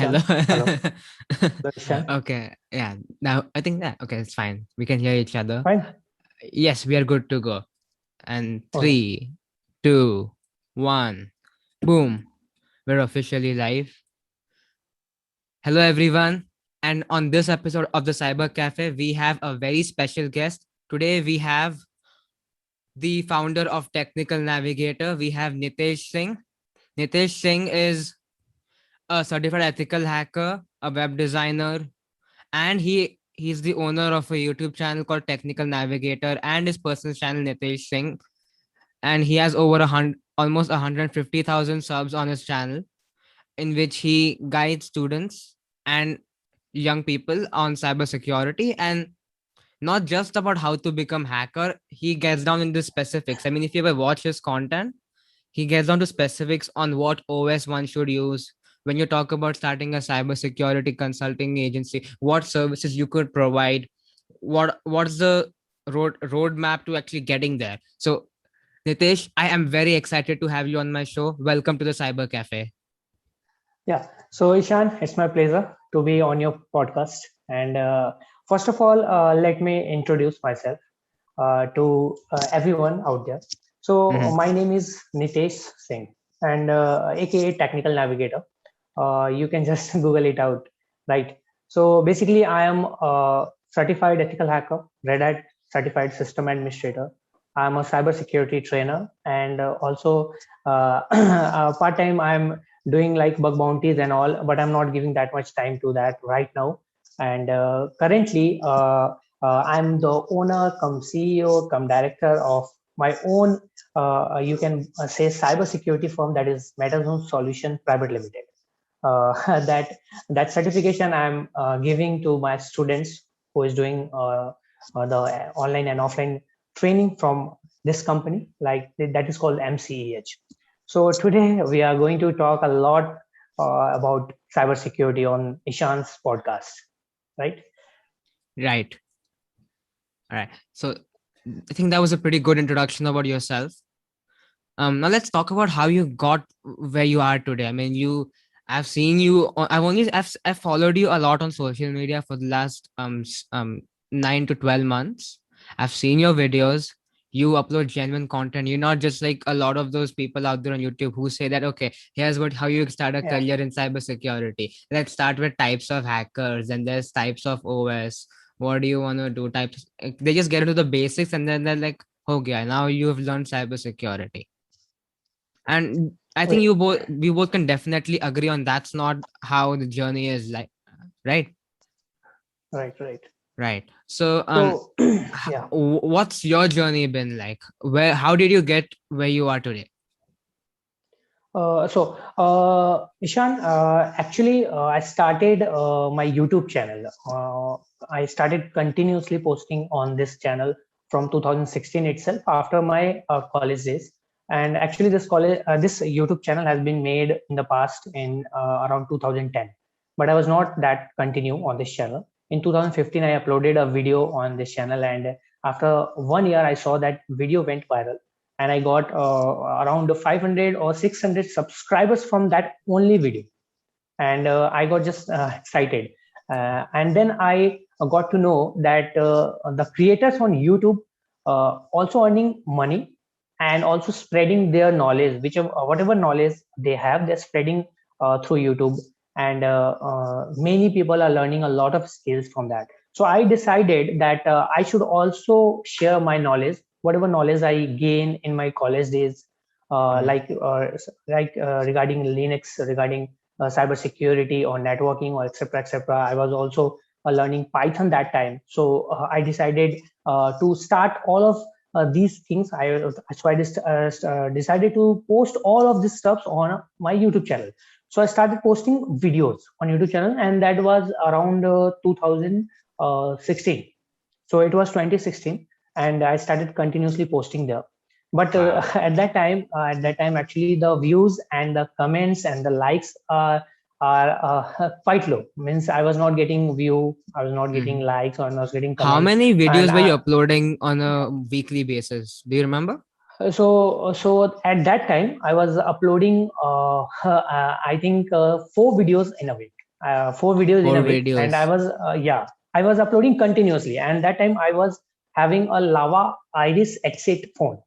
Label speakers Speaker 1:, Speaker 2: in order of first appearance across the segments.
Speaker 1: Hello.
Speaker 2: Ishan. Hello. Hello, Ishan.
Speaker 1: Okay. Yeah. Now I think that okay, it's fine. We can hear each other.
Speaker 2: Fine.
Speaker 1: Yes, we are good to go. And
Speaker 2: Okay.
Speaker 1: 3, 2, 1. Boom. We're officially live. Hello everyone. And on this episode of the Cyber Cafe, we have a very special guest. Today we have the founder of Technical Navigator. We have Nitesh Singh. Nitesh Singh is a certified ethical hacker, a web designer, and he's the owner of a YouTube channel called Technical Navigator and his personal channel Nitesh Singh, and he has over almost 150,000 subs on his channel, in which he guides students and young people on cybersecurity, and not just about how to become hacker. He gets down into specifics. I mean, if you ever watch his content, he gets down to specifics on what OS one should use when you talk about starting a cybersecurity consulting agency, what services you could provide, what's the roadmap to actually getting there. So, Nitesh, I am very excited to have you on my show. Welcome to the Cyber Cafe.
Speaker 2: Yeah. So, Ishan, it's my pleasure to be on your podcast. And first of all, let me introduce myself to everyone out there. So,
Speaker 1: Mhm.
Speaker 2: my name is Nitesh Singh, and aka Technical Navigator. You can just Google it out, right? So, basically, I am a certified ethical hacker, Red Hat certified system administrator. I'm a cybersecurity trainer, and also part time I'm doing like bug bounties and all, but I'm not giving that much time to that right now. And currently, I'm the owner, come CEO, come director of my own, you can say, cybersecurity firm, that is Metazone Solution Private Limited. Uh, that that certification I'm giving to my students who is doing the online and offline training from this company, like that is called MCEH. So today we are going to talk a lot about cybersecurity on Ishan's podcast, right?
Speaker 1: Right. All right. So, I think that was a pretty good introduction about yourself. Now let's talk about how you got where you are today. I mean, I've seen you. I've followed you a lot on social media for the last 9 to 12 months. I've seen your videos. You upload genuine content. You're not just like a lot of those people out there on YouTube who say that, okay, here's what how you start a
Speaker 2: Yeah.
Speaker 1: career in cybersecurity. Let's start with types of hackers, and there's types of OS. What do you want to do? Types. They just get into the basics, and then they're like, okay, now you've learned cybersecurity. And I think
Speaker 2: Okay.
Speaker 1: we both can definitely agree on that's not how the journey is like, right?
Speaker 2: Right. Right.
Speaker 1: Right. So
Speaker 2: So yeah.
Speaker 1: what's your journey been like? How did you get where you are today?
Speaker 2: Ishan, actually, I started my YouTube channel. I started continuously posting on this channel from 2016 itself, after my college days. And actually, this YouTube channel has been made in the past in around 2010. But I was not that continue on this channel. In 2015, I uploaded a video on this channel, and after 1 year, I saw that video went viral, and I got around 500 or 600 subscribers from that only video. And I got just excited. And then I got to know that the creators on YouTube also earning money and also spreading their knowledge, whichever whatever knowledge they have, they're spreading through YouTube. And many people are learning a lot of skills from that. So I decided that I should also share my knowledge, whatever knowledge I gain in my college days,
Speaker 1: Mhm.
Speaker 2: regarding Linux, regarding cybersecurity or networking or etc. etc. I was also learning Python that time, so I decided to start all of these things. I decided to post all of this stuff on my YouTube channel. So I started posting videos on YouTube channel, and that was around 2016. So it was 2016, and I started continuously posting there. But
Speaker 1: Wow.
Speaker 2: at that time, actually, the views and the comments and the likes are quite low. Means I was not getting view, I was not getting
Speaker 1: Mhm.
Speaker 2: likes, or I was getting
Speaker 1: How
Speaker 2: comments.
Speaker 1: many
Speaker 2: And
Speaker 1: videos were you uploading on a weekly basis? Do you remember?
Speaker 2: so at that time, I was uploading I think 4 videos in a week. 4 videos in a
Speaker 1: Four
Speaker 2: week, and I
Speaker 1: videos.
Speaker 2: was I was uploading continuously. And that time I was having a Lava Iris X8 phone.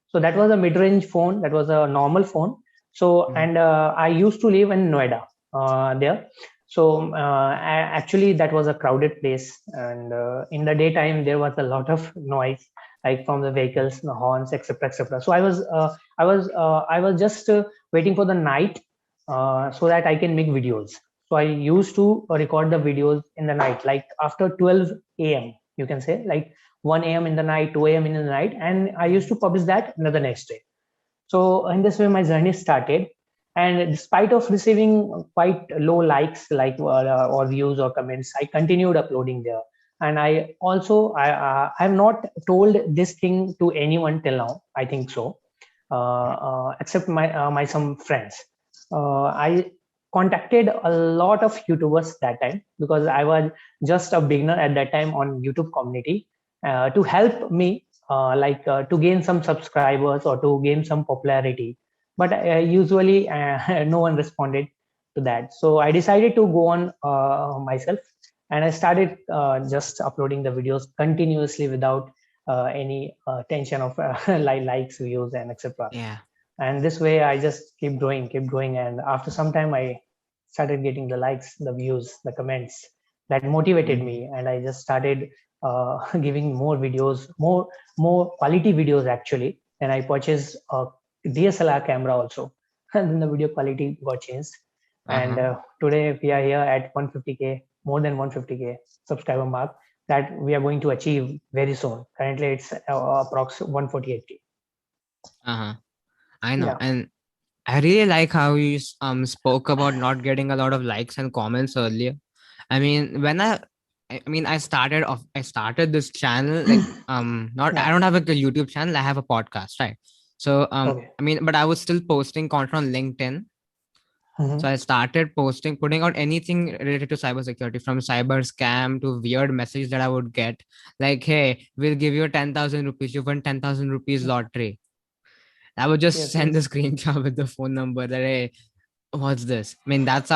Speaker 2: So that was a mid-range phone. That was a normal phone. So,
Speaker 1: Mhm.
Speaker 2: and I used to live in Noida there. So actually, that was a crowded place, and in the daytime there was a lot of noise, like from the vehicles, the horns, etc., etc. So I was just waiting for the night so that I can make videos. So I used to record the videos in the night, like after 12 a.m. You can say, like 1 a.m. in the night, 2 a.m. in the night, and I used
Speaker 1: Mhm.
Speaker 2: to publish that the next day. So in this way, my journey started. And despite of receiving quite low likes, like or views or comments, I continued uploading there. And I also I have not told this thing to anyone till now. I think so, except my some friends. I contacted a lot of YouTubers that time because I was just a beginner at that time on YouTube community to help me to gain some subscribers or to gain some popularity. But usually no one responded to that. So I decided to go on myself, and I started just uploading the videos continuously without any tension of likes, views, and etc.
Speaker 1: Yeah.
Speaker 2: And this way I just keep growing, and after some time I started getting the likes, the views, the comments that motivated
Speaker 1: Mhm.
Speaker 2: me, and I just started giving more videos, more quality videos actually. And I purchased a DSLR camera also and then the video quality got changed. And
Speaker 1: Uh-huh.
Speaker 2: today we are here at 150k, more than 150k subscriber mark that we are going to achieve very soon. Currently it's approx 148k.
Speaker 1: Uh-huh. I know.
Speaker 2: Yeah.
Speaker 1: And I really like how you spoke about not getting a lot of likes and comments earlier. I mean, I started this channel like not I
Speaker 2: Yeah.
Speaker 1: don't have like a YouTube channel, I have a podcast, right? So
Speaker 2: Okay.
Speaker 1: but I was still posting content on LinkedIn. So
Speaker 2: Mhm.
Speaker 1: I started putting out anything related to cybersecurity, from cyber scam to weird messages that I would get, like, "Hey, we'll give you 10,000 rupees. You won 10,000 rupees lottery." I would just
Speaker 2: Yes,
Speaker 1: send the
Speaker 2: yes.
Speaker 1: screenshot with the phone number that, hey, what's this? I mean, that's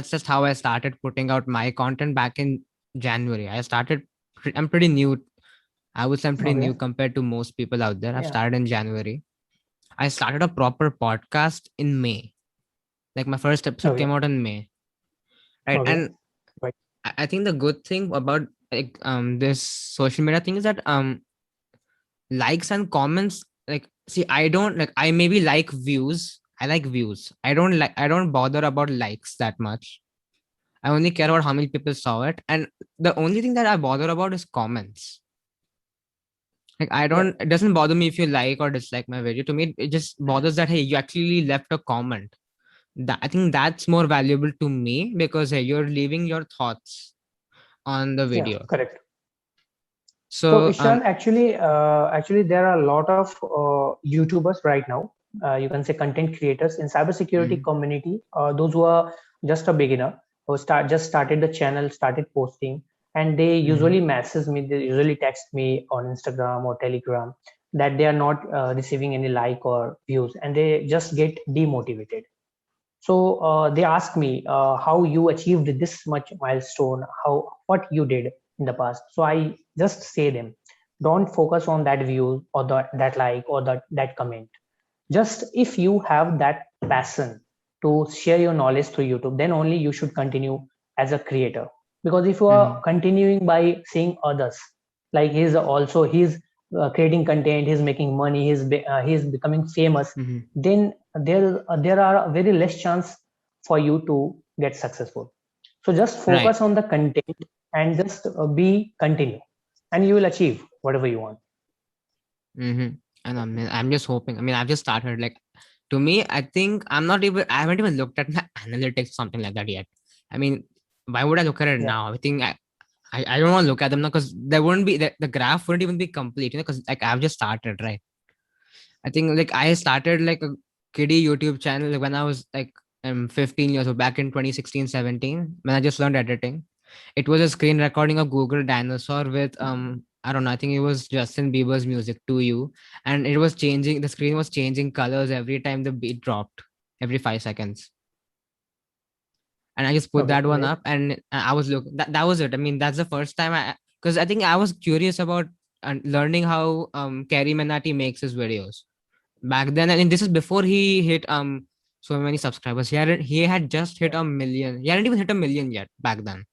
Speaker 1: just how I started putting out my content back in January. I'm pretty new. I would say I'm pretty new
Speaker 2: Okay.
Speaker 1: compared to most people out there. I've
Speaker 2: Yeah.
Speaker 1: started in January. I started a proper podcast in May. Like my first episode came
Speaker 2: Okay.
Speaker 1: out in May, right?
Speaker 2: Okay.
Speaker 1: And
Speaker 2: Right.
Speaker 1: I think the good thing about like this social media thing is that likes and comments, like, see, I don't like, I maybe like views. I like views. I don't bother about likes that much. I only care about how many people saw it. And the only thing that I bother about is comments. Like,
Speaker 2: Yeah.
Speaker 1: it doesn't bother me if you like or dislike my video. To me, it just bothers that, hey, you actually left a comment. I think that's more valuable to me, because hey, you're leaving your thoughts on the
Speaker 2: Yeah.
Speaker 1: video.
Speaker 2: Correct. So
Speaker 1: So
Speaker 2: Ishan, actually, there are a lot of YouTubers right now. You can say content creators in cybersecurity
Speaker 1: mhm,
Speaker 2: community. Those who are just a beginner, who started the channel, started posting, and they
Speaker 1: mhm,
Speaker 2: usually message me. They usually text me on Instagram or Telegram that they are not receiving any like or views, and they just get demotivated. So they asked me how you achieved this much milestone, how what you did in the past. So I just say them, don't focus on that view or that like or that comment. Just if you have that passion to share your knowledge through YouTube, then only you should continue as a creator. Because if you are
Speaker 1: mhm,
Speaker 2: continuing by seeing others, like he's creating content, he's making money, he's becoming famous,
Speaker 1: mhm.
Speaker 2: then there are very less chance for you to get successful. So just
Speaker 1: Right.
Speaker 2: focus on the content and just be continue, and you will achieve whatever you want.
Speaker 1: Mm-hmm. And I'm just hoping. I mean, I've just started. Like, to me, I think I haven't even looked at my analytics, something like that yet. I mean, why would I look at it
Speaker 2: Yeah.
Speaker 1: now? I don't want to look at them now, because there wouldn't be the graph wouldn't even be complete, because like I've just started, right? I think like I started like a kiddie YouTube channel like when I was like 15 years old, back in 2016, 17, when I just learned editing. It was a screen recording of Google Dinosaur with I don't know, I think it was Justin Bieber's music to you. And it was changing, the screen was changing colors every time the beat dropped, every 5 seconds. and I just put
Speaker 2: Okay,
Speaker 1: that one
Speaker 2: great.
Speaker 1: up, and I was looking. That was it. I mean, that's the first time because I think I was curious about learning how Kerry Menati makes his videos back then. And this is before he hit so many subscribers. He had just hit a million. He hadn't even hit a million yet back then.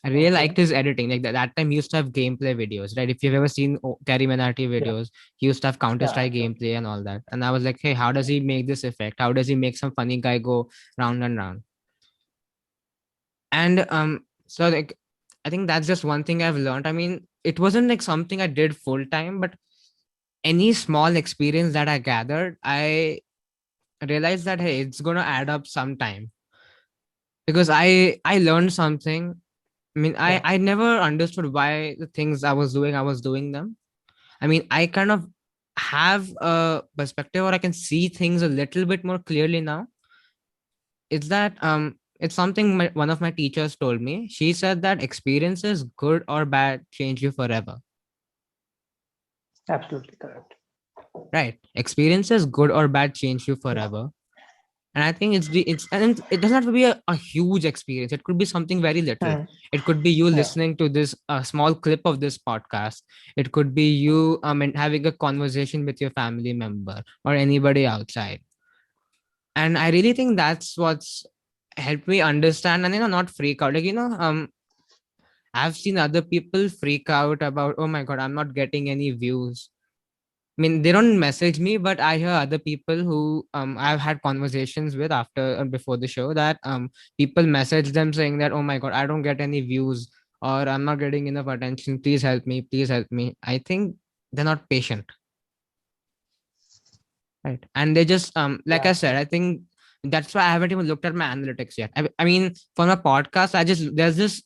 Speaker 1: I really liked
Speaker 2: Okay.
Speaker 1: his editing. Like that time, he used to have gameplay videos, right? If you've ever seen Terry Menarti
Speaker 2: Yeah.
Speaker 1: videos, he used to have Counter
Speaker 2: Yeah.
Speaker 1: Strike
Speaker 2: Absolutely.
Speaker 1: gameplay and all that. And I was like, hey, how does he make this effect? How does he make some funny guy go round and round? And so like, I think that's just one thing I've learned. I mean, it wasn't like something I did full time, but any small experience that I gathered, I realized that hey, it's gonna add up sometime because I learned something. I mean, I
Speaker 2: Yeah.
Speaker 1: I never understood why the things I was doing them. I mean, I kind of have a perspective, or I can see things a little bit more clearly now. It's that it's something one of my teachers told me. She said that experiences, good or bad, change you forever.
Speaker 2: Absolutely correct.
Speaker 1: Right? Experiences, good or bad, change you
Speaker 2: Yeah.
Speaker 1: forever. And I think it's and it doesn't have to be a huge experience. It could be something very little.
Speaker 2: Mm.
Speaker 1: It could be you
Speaker 2: Yeah.
Speaker 1: listening to this small clip of this podcast. It could be you and having a conversation with your family member or anybody outside. And I really think that's what's helped me understand and not freak out. Like I've seen other people freak out about, oh my god, I'm not getting any views. I mean, they don't message me, but I hear other people who I've had conversations with after and before the show that people message them saying that, oh my god, I don't get any views, or I'm not getting enough attention. Please help me. Please help me. I think they're not patient, right? And they just like I
Speaker 2: Yeah.
Speaker 1: said, I think that's why I haven't even looked at my analytics yet. I mean, for my podcast, there's this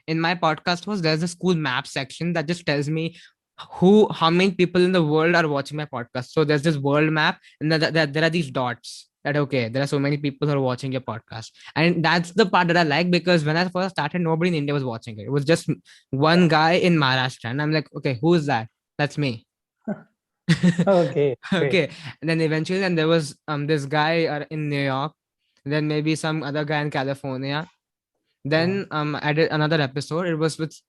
Speaker 1: in my podcast was there's a school map section that just tells me how many people in the world are watching my podcast. So there's this world map, and there are these dots that okay, there are so many people who are watching your podcast, and that's the part that I like because when I first started, nobody in India was watching it. It was just one
Speaker 2: Yeah.
Speaker 1: guy in Maharashtra, and I'm like, okay, who is that? That's me.
Speaker 2: Okay. Great.
Speaker 1: Okay, and then eventually, and there was this guy in New York, then maybe some other guy in California.
Speaker 2: Yeah.
Speaker 1: Then I did another episode. It was with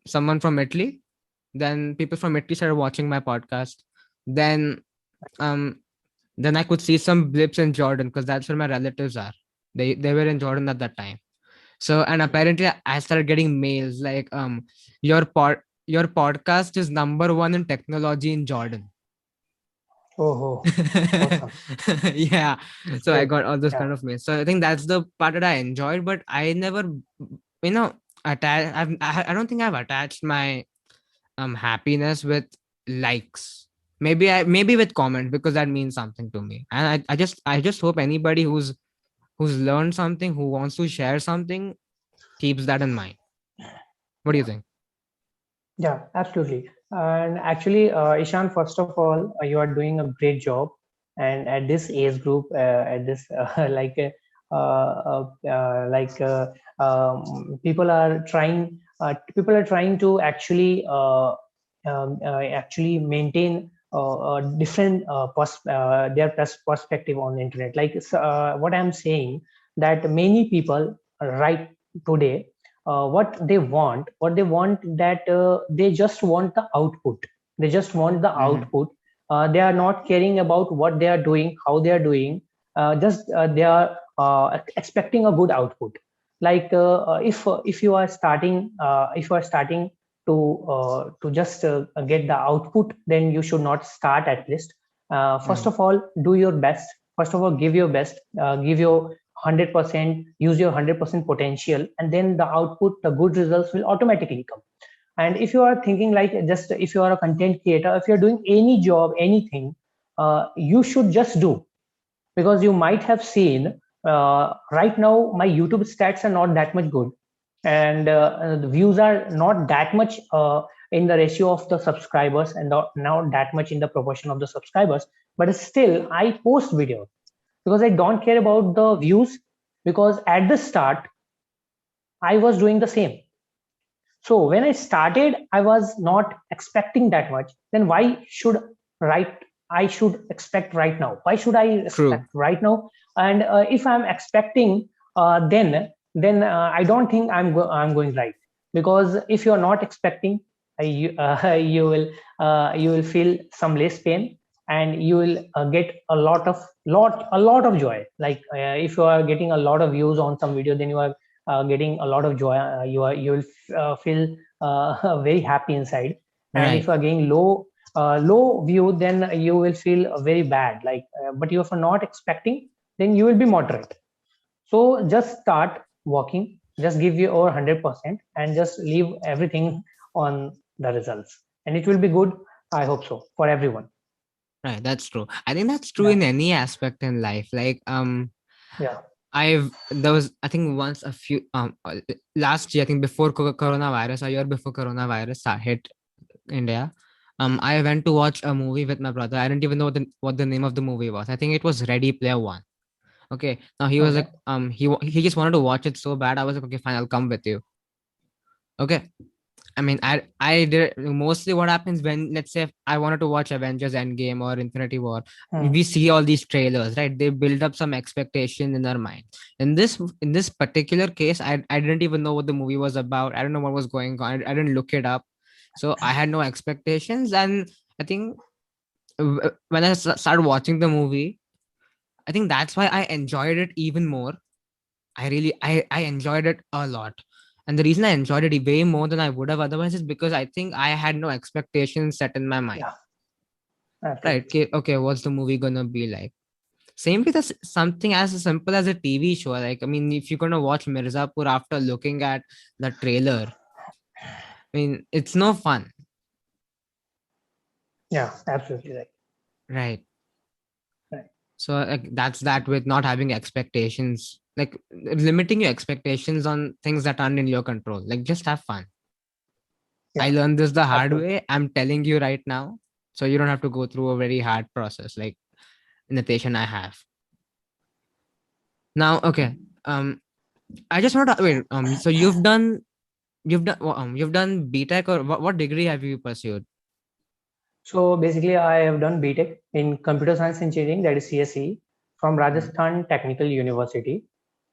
Speaker 1: someone from Italy. Then people from Italy started watching my podcast. Then um then I could see some blips in Jordan because that's where my relatives are. They were in Jordan at that time. So and apparently I started getting mails like your podcast is number one in technology in Jordan.
Speaker 2: Oh, oh. Awesome.
Speaker 1: Yeah,
Speaker 2: It's
Speaker 1: so I
Speaker 2: great.
Speaker 1: got all those
Speaker 2: Yeah.
Speaker 1: kind of mails. So I think that's the part that I enjoyed, but I never you know I don't think I've attached my happiness with likes. Maybe with comment because that means something to me, and I just hope anybody who's learned something, who wants to share something, keeps that in mind. What do you
Speaker 2: Yeah.
Speaker 1: think?
Speaker 2: Yeah, absolutely. And actually, Ishan, first of all, you are doing a great job. And at this age group, at this like people are trying to actually maintain different their perspective on the internet. Like what I'm saying, that many people right today what they want that they just want the output, they just want the
Speaker 1: Mm-hmm.
Speaker 2: output. They are not caring about what they are doing, how they are doing. Just they are expecting a good output. Like if you are starting to just get the output, then you should not start at least. First
Speaker 1: Mm-hmm.
Speaker 2: of all, do your best. First of all, give your best, give your 100%, use your 100% potential, and then the output, the good results will automatically come. And if you are thinking like, just if you are a content creator, if you're doing any job, anything, you should just do. Because you might have seen, right now my YouTube stats are not that much good, and the views are not that much in the ratio of the subscribers, and not that much in the proportion of the subscribers. But still I post videos because I don't care about the views, because at the start I was doing the same. So when I started, I was not expecting that much. Then why should right I should expect right now? Why should I expect
Speaker 1: True.
Speaker 2: right now? And if I'm expecting, then I don't think I'm going right, because if you're not expecting, you will feel some less pain, and you will get a lot of joy. Like if you are getting a lot of views on some video, then you are getting a lot of joy. You will feel very happy inside. And if
Speaker 1: Right.
Speaker 2: you are getting low view, then you will feel very bad. Like but if you're not expecting, then you will be moderate. So just start walking, just give your 100%, and just leave everything on the results. And it will be good. I hope so for everyone.
Speaker 1: Right. That's true. I think that's true
Speaker 2: Yeah.
Speaker 1: in any aspect in life. Like,
Speaker 2: Yeah.
Speaker 1: there was, I think, once a few last year, I think before coronavirus, a year before coronavirus hit India. I went to watch a movie with my brother. I didn't even know what the name of the movie was. I think it was Ready Player One. Okay. Now he was
Speaker 2: Okay.
Speaker 1: like, he just wanted to watch it so bad. I was like, okay, fine, I'll come with you. Okay. I mean, I did mostly what happens when, let's say, if I wanted to watch Avengers Endgame or Infinity War,
Speaker 2: Hmm.
Speaker 1: we see all these trailers, right? They build up some expectation in our mind. In this particular case, I didn't even know what the movie was about. I don't know what was going on. I didn't look it up, so I had no expectations. And I think when I started watching the movie, I think that's why I enjoyed it even more. I enjoyed it a lot. And the reason I enjoyed it way more than I would have otherwise is because I think I had no expectations set in my mind.
Speaker 2: Yeah.
Speaker 1: Right.
Speaker 2: Absolutely.
Speaker 1: Okay, okay, what's the movie gonna be like? Same with something as simple as a TV show. Like, I mean, if you're gonna watch Mirzapur after looking at the trailer, I mean, it's no fun.
Speaker 2: Yeah. Absolutely right.
Speaker 1: Right.
Speaker 2: Right.
Speaker 1: So like, that's that with not having expectations, like limiting your expectations on things that aren't in your control. Like, just have fun. I
Speaker 2: Yeah.
Speaker 1: learned this the hard
Speaker 2: Absolutely.
Speaker 1: way. I'm telling you right now. So you don't have to go through a very hard process like Nitesh and I have. Now, okay. I just want to wait. So you've done BTech, or what degree have you pursued?
Speaker 2: So basically, I have done BTech in Computer Science Engineering, that is CSE, from
Speaker 1: Mm,
Speaker 2: Rajasthan Technical University.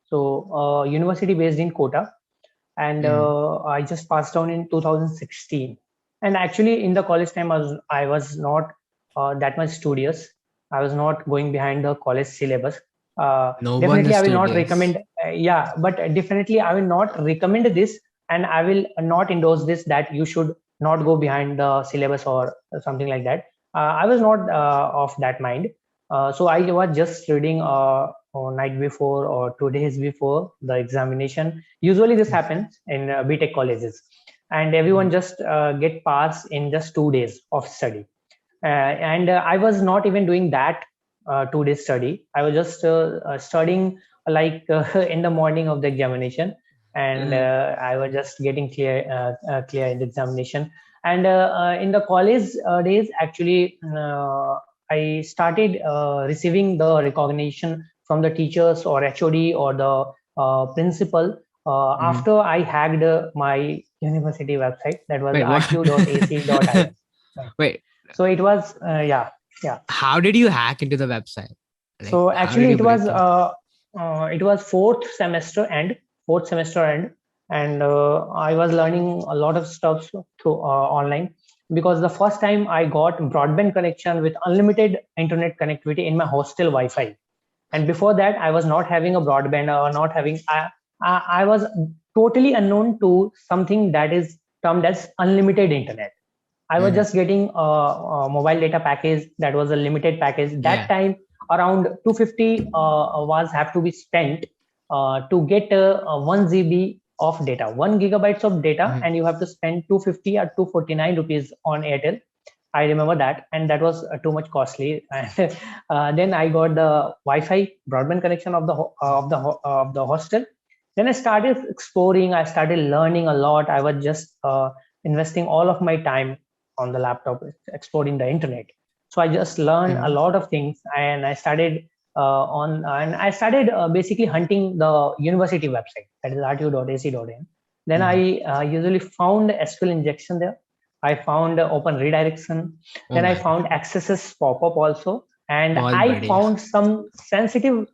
Speaker 2: So university based in Kota, and
Speaker 1: mm,
Speaker 2: I just passed on in 2016. And actually, in the college time, I was not that much studious. I was not going behind the college syllabus.
Speaker 1: no one
Speaker 2: Definitely,
Speaker 1: is
Speaker 2: I will not
Speaker 1: studious.
Speaker 2: recommend. Yeah, but definitely, I will not recommend this, and I will not endorse this that you should not go behind the syllabus or something like that. I was not of that mind. So I was just reading night before or 2 days before the examination. Usually this happens in BTech colleges, and everyone
Speaker 1: Mm,
Speaker 2: just get pass in just 2 days of study. And I was not even doing that 2 days study. I was just studying like in the morning of the examination, and
Speaker 1: mm,
Speaker 2: I was just getting clear in the examination. And in the college days, actually, I started receiving the recognition from the teachers or HOD or the principal
Speaker 1: mm.
Speaker 2: after I hacked my university website, that was
Speaker 1: Wait, what?
Speaker 2: rtu.ac.in. Right.
Speaker 1: Wait,
Speaker 2: So it was yeah, yeah.
Speaker 1: how did you hack into the website? Like,
Speaker 2: So
Speaker 1: how did
Speaker 2: actually
Speaker 1: you break in?
Speaker 2: it was fourth semester end, and I was learning a lot of stuff through online, because the first time I got broadband connection with unlimited internet connectivity in my hostel Wi-Fi. And before that, I was not having a broadband or not having. I was totally unknown to something that is termed as unlimited internet. I was
Speaker 1: Mm,
Speaker 2: just getting a mobile data package that was a limited package. That
Speaker 1: yeah.
Speaker 2: time, around 250 was have to be spent to get 1 GB of data, 1 gigabytes of data,
Speaker 1: Mm,
Speaker 2: and you have to spend 250 or 249 rupees on Airtel. I remember that, and that was too much costly. And then I got the Wi-Fi broadband connection of the hostel. Then I started exploring. I started learning a lot. I was just investing all of my time on the laptop, exploring the internet. So I just learned a
Speaker 1: mm,
Speaker 2: lot of things, and I started basically hunting the university website, that is rtu.ac.in. Then
Speaker 1: mm.
Speaker 2: I usually found SQL injection there. I found open redirection.
Speaker 1: Oh
Speaker 2: Then I
Speaker 1: my god.
Speaker 2: found accesses pop-up also, and
Speaker 1: All
Speaker 2: I
Speaker 1: buddiya.
Speaker 2: found some sensitive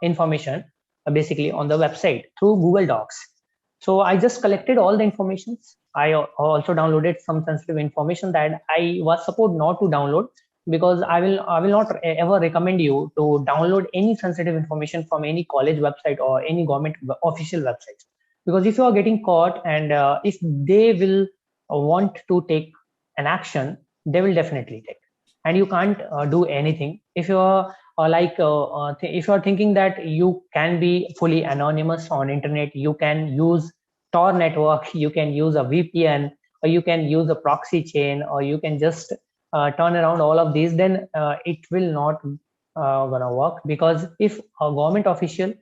Speaker 2: information basically on the website through Google Docs. So I just collected all the information. I also downloaded some sensitive information that I was supposed not to download, because I will not ever recommend you to download any sensitive information from any college website or any government official websites, because if you are getting caught, and if they will want to take an action, they will definitely take, and you can't do anything if you are if you are thinking that you can be fully anonymous on internet. You can use Tor network, you can use a VPN, or you can use a proxy chain, or you can just turn around all of these. Then it will not gonna work, because if a government official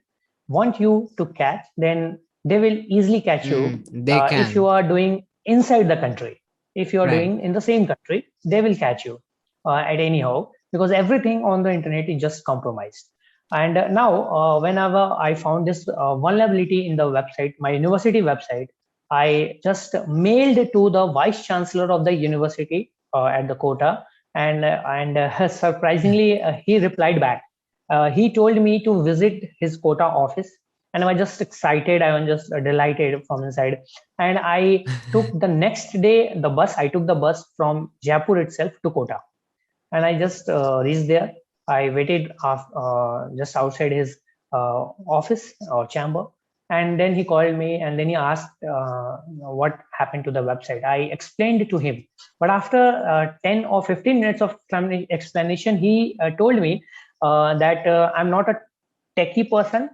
Speaker 2: want you to catch, then they will easily catch you.
Speaker 1: They
Speaker 2: If you
Speaker 1: can.
Speaker 2: are doing inside the country, if you are
Speaker 1: Right.
Speaker 2: doing in the same country, they will catch you at anyhow, because everything on the internet is just compromised. And now, whenever I found this vulnerability in the website, my university website, I just mailed to the vice chancellor of the university at the Kota, and surprisingly, he replied back. He told me to visit his Kota office, and I was just excited. I was just delighted from inside. And I took the next day the bus. I took the bus from Jaipur itself to Kota, and I just reached there. I waited just outside his office or chamber, and then he called me, and then he asked what happened to the website. I explained it to him, but after 10 or 15 minutes of explanation, he told me that I'm not a techie person,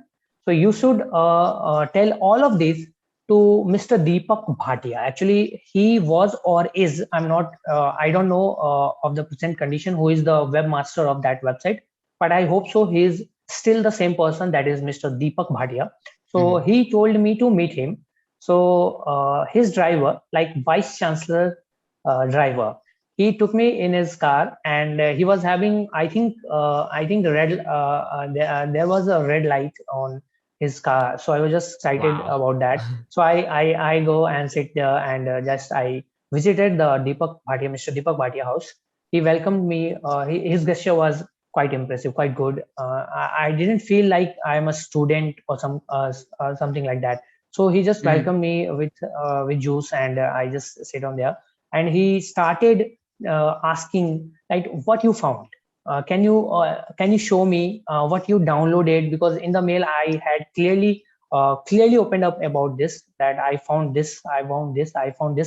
Speaker 2: so you should tell all of this to Mr. Deepak Bhatia. Actually, he was or is, I'm not, I don't know of the present condition who is the webmaster of that website, but I hope so. He is still the same person, that is Mr. Deepak Bhatia. So
Speaker 1: Mhm.
Speaker 2: he told me to meet him. So his driver, like vice chancellor driver, he took me in his car, and he was having, I think the red, there was a red light on his car. So I was just excited
Speaker 1: Wow.
Speaker 2: about that. So I go and sit there, and just I visited the Deepak Bhatia, Mr. Deepak Bhatia house. He welcomed me. His gesture was quite impressive, quite good. I didn't feel like I'm a student or something like that. So he just
Speaker 1: Mhm.
Speaker 2: welcomed me with juice, and I just sit on there. And he started asking, like, what you found. Can you show me what you downloaded? Because in the mail I had clearly opened up about this, that I found this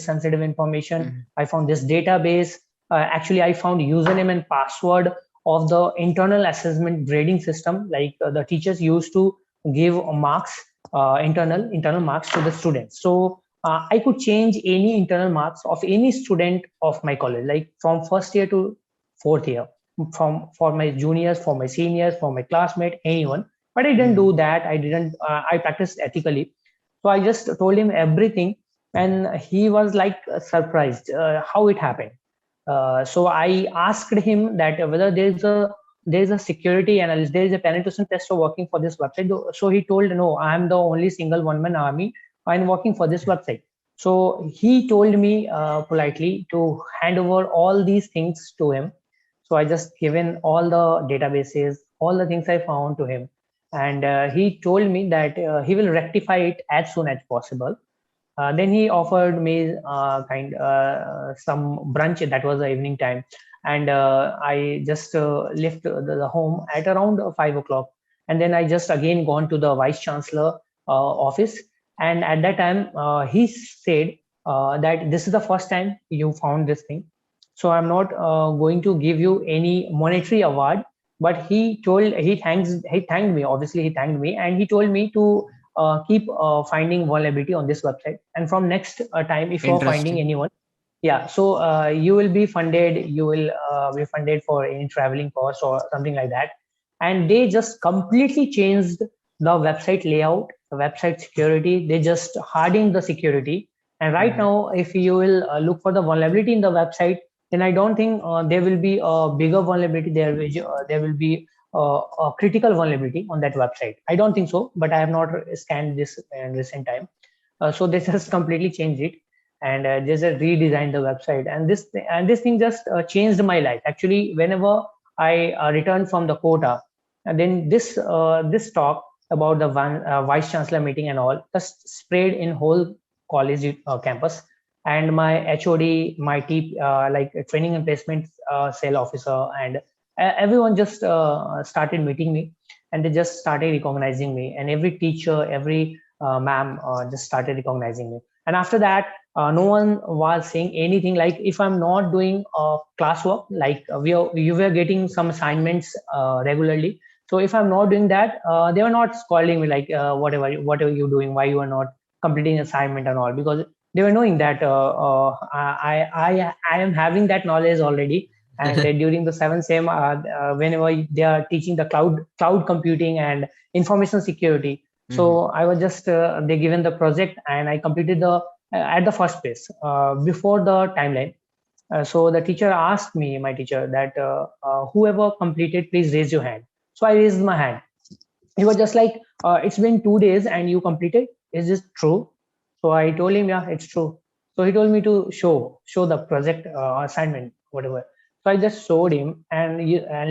Speaker 2: sensitive information,
Speaker 1: Mhm.
Speaker 2: I found this database. Actually, I found username and password of the internal assessment grading system, like the teachers used to give marks, internal marks to the students. So I could change any internal marks of any student of my college, like from first year to fourth year, from for my juniors, for my seniors, for my classmate, anyone. But I didn't do
Speaker 1: Mhm.
Speaker 2: that. I didn't. I practiced ethically. So I just told him everything, and he was like surprised how it happened. So I asked him that whether there is a security analyst, there is a penetration tester working for this website. So he told, no, I am the only single one man army. I'm working for this website. So he told me politely to hand over all these things to him. So I just given all the databases, all the things I found to him, and he told me that he will rectify it as soon as possible. Then he offered me some brunch. That was the evening time, and I just left the home at around 5 o'clock, and then I just again gone to the vice chancellor office, and at that time he said that this is the first time you found this thing, so I'm not going to give you any monetary award. But he thanked me. Obviously, he thanked me, and he told me to keep finding vulnerability on this website. And from next time, if you're finding
Speaker 1: Interesting.
Speaker 2: anyone, yeah, so you will be funded. You will be funded for any traveling costs or something like that. And they just completely changed the website layout, the website security. They just hardened the security. And right
Speaker 1: Mhm.
Speaker 2: now, if you will look for the vulnerability in the website, then I don't think there will be a bigger vulnerability. There will be a critical vulnerability on that website. I don't think so, but I have not scanned this in recent time. So this has completely changed it, and just redesigned the website. And this thing just changed my life. Actually, whenever I returned from the quota, and then this talk about the vice chancellor meeting and all, just spread in whole college campus. And my HOD, my like training and placement cell officer, and everyone just started meeting me, and they just started recognizing me, and every teacher, every ma'am just started recognizing me. And after that, no one was saying anything. Like if I'm not doing classwork, like you were getting some assignments regularly. So if I'm not doing that, they were not scolding me like what are you doing? Why you are not completing assignment and all? Because they were knowing that I am having that knowledge already. And during the seventh sem, whenever they are teaching the cloud computing and information security,
Speaker 1: Mhm.
Speaker 2: so I was just they given the project and I completed the at the first place before the timeline. So the teacher asked me, my teacher, that whoever completed, please raise your hand. So I raised my hand. He was just like, it's been 2 days and you completed. Is this true? So I told him, yeah, it's true. So he told me to show the project assignment, whatever. So I just showed him, and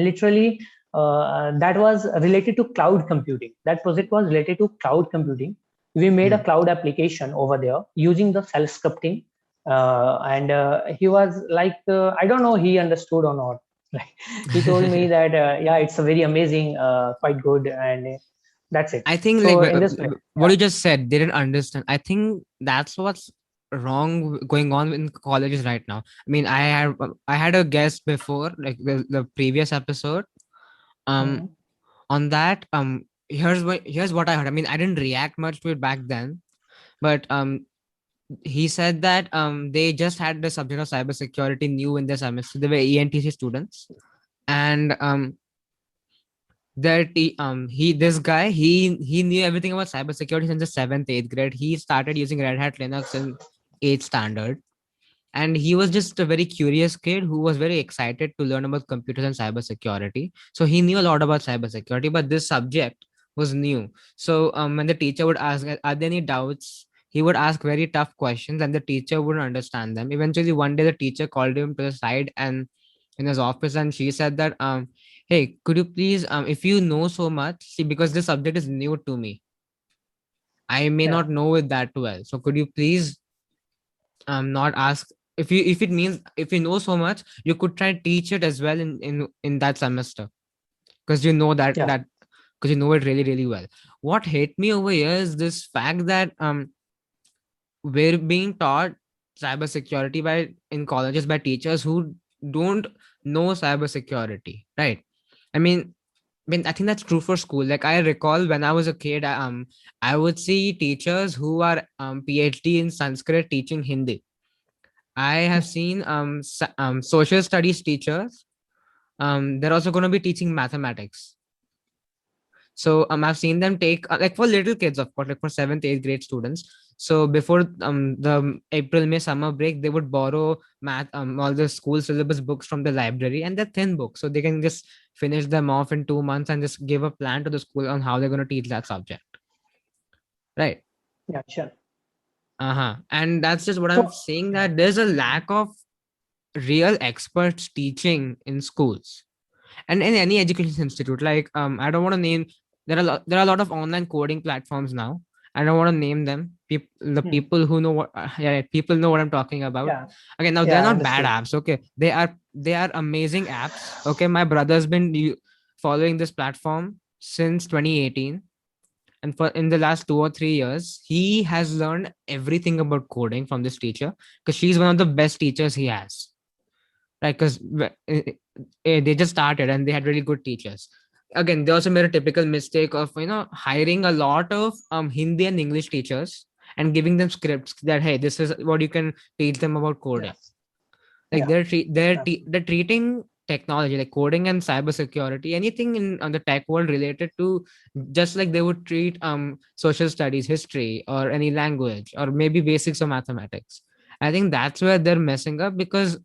Speaker 2: literally that was related to cloud computing. That project was related to cloud computing. We made a
Speaker 1: Mhm.
Speaker 2: cloud application over there using the self scripting, and he was like, I don't know, he understood or not. Like he told me that, yeah, it's a very amazing, quite good, and that's it.
Speaker 1: I think like
Speaker 2: So in this way,
Speaker 1: what
Speaker 2: yeah,
Speaker 1: you just said, they didn't understand. I think that's what's wrong going on in colleges right now. I mean, I had a guest before, like the previous episode. Um,
Speaker 2: Mhm.
Speaker 1: on that, here's what I heard. I mean, I didn't react much to it back then, but he said that they just had the subject of cybersecurity new in their semester. They were ENTC students, and that he this guy he knew everything about cybersecurity since the seventh eighth grade. He started using Red Hat Linux in eighth standard, and he was just a very curious kid who was very excited to learn about computers and cybersecurity. So he knew a lot about cybersecurity, but this subject was new. So when the teacher would ask, "Are there any doubts?" He would ask very tough questions, and the teacher wouldn't understand them. Eventually, one day the teacher called him to the side and in his office, and she said that, "Hey, could you please, if you know so much, see, because this subject is new to me, I may
Speaker 2: Yeah,
Speaker 1: not know it that well. So could you please not ask if it means if you know so much, you could try and teach it as well in that semester, because you know that
Speaker 2: yeah,
Speaker 1: that because you know it really really well." What hit me over here is this fact that we're being taught cybersecurity by in colleges by teachers who don't know cybersecurity, right? I mean, I think that's true for school. Like I recall when I was a kid, I would see teachers who are PhD in Sanskrit teaching Hindi. I have
Speaker 2: mm,
Speaker 1: seen social studies teachers. They're also going to be teaching mathematics. So I've seen them take like for little kids, of course, like for seventh, eighth grade students. So before the April May summer break, they would borrow math all the school syllabus books from the library, and they're thin books, so they can just finish them off in 2 months and just give a plan to the school on how they're going to teach that subject, right?
Speaker 2: yeah, sure.
Speaker 1: Uh-huh. And that's just what I'm
Speaker 2: So
Speaker 1: saying, that there's a lack of real experts teaching in schools and in any education institute. Like I don't want to name, there are a lot of online coding platforms now. I don't want to name them. The
Speaker 2: mm,
Speaker 1: people who know what yeah, people know what I'm talking about.
Speaker 2: yeah,
Speaker 1: Okay, now they're
Speaker 2: yeah,
Speaker 1: not bad
Speaker 2: understood.
Speaker 1: apps. Okay, they are amazing apps. Okay, my brother's been following this platform since 2018, and for in the last 2 or 3 years he has learned everything about coding from this teacher, because she's one of the best teachers he has, right? Because they just started and they had really good teachers. Again, they also made a typical mistake of hiring a lot of Hindi and English teachers and giving them scripts that, hey, this is what you can teach them about
Speaker 2: Yeah,
Speaker 1: coding. Like
Speaker 2: yeah,
Speaker 1: they're treating technology like coding and cybersecurity, anything in on the tech world related to, just like they would treat social studies, history, or any language, or maybe basics of mathematics. I think that's where they're messing up, because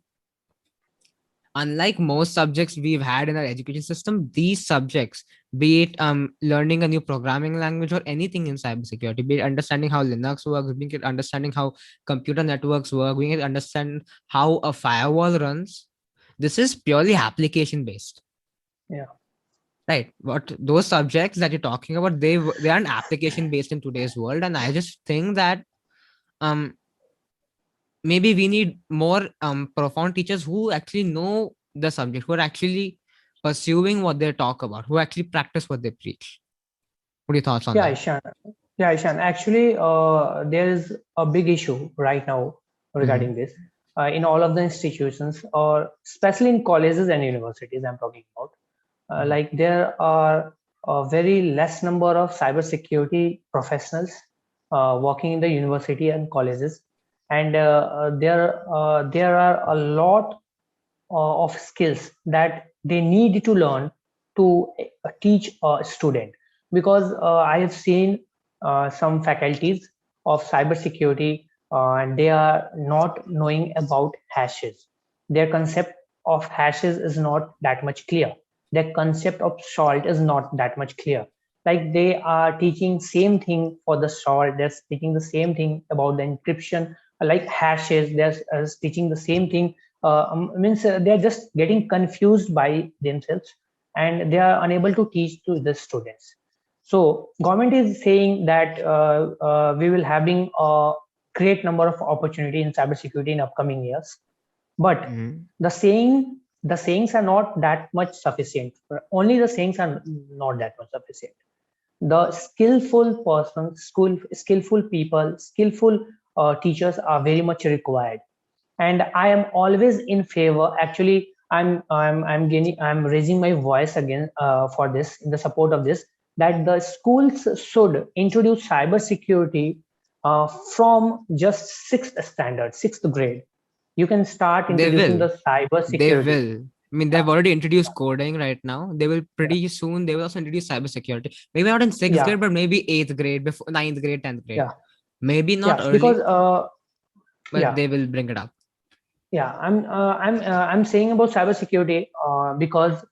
Speaker 1: unlike most subjects we've had in our education system, these subjects, be it learning a new programming language or anything in cybersecurity, be it understanding how Linux works, being it understanding how computer networks work, being it understand how a firewall runs, this is purely application based.
Speaker 2: yeah.
Speaker 1: Right. But those subjects that you're talking about, they aren't application based in today's world. And I just think that um maybe we need more profound teachers who actually know the subject, who are actually pursuing what they talk about, who actually practice what they preach. What are your thoughts on
Speaker 2: Yeah,
Speaker 1: that?
Speaker 2: Ishan. Yeah, Ishan. Actually, there is a big issue right now
Speaker 1: Mm-hmm.
Speaker 2: regarding this in all of the institutions, or especially in colleges and universities. I'm talking about. Like there are a very less number of cybersecurity professionals working in the university and colleges, and there are a lot of skills that they need to learn to teach a student, because I have seen some faculties of cybersecurity and they are not knowing about hashes. Their concept of hashes is not that much clear. Their concept of salt is not that much clear. Like they are teaching same thing for the salt, they're teaching the same thing about the encryption, like hashes, they're teaching the same thing. Means they're just getting confused by themselves, and they are unable to teach to the students. So government is saying that we will having a great number of opportunity in cybersecurity in upcoming years, but
Speaker 1: Mm-hmm.
Speaker 2: the sayings are not that much sufficient. Only the sayings are not that much sufficient. The skillful person, skillful people, skillful teachers are very much required, and I am always in favor. Actually, I'm raising my voice again for this, in the support of this, that the schools should introduce cybersecurity from just sixth standard, sixth grade. You can start
Speaker 1: They
Speaker 2: introducing
Speaker 1: will.
Speaker 2: the
Speaker 1: They
Speaker 2: cybersecurity.
Speaker 1: will. I mean, they've
Speaker 2: Yeah,
Speaker 1: already introduced coding right now. They will
Speaker 2: yeah,
Speaker 1: pretty soon. They will also introduce cybersecurity. Maybe not in sixth
Speaker 2: yeah,
Speaker 1: grade, but maybe eighth grade, before ninth grade, 10th grade.
Speaker 2: yeah,
Speaker 1: Maybe not
Speaker 2: yeah. Because
Speaker 1: early, but
Speaker 2: yeah,
Speaker 1: they will bring it up.
Speaker 2: yeah, I'm saying about cybersecurity because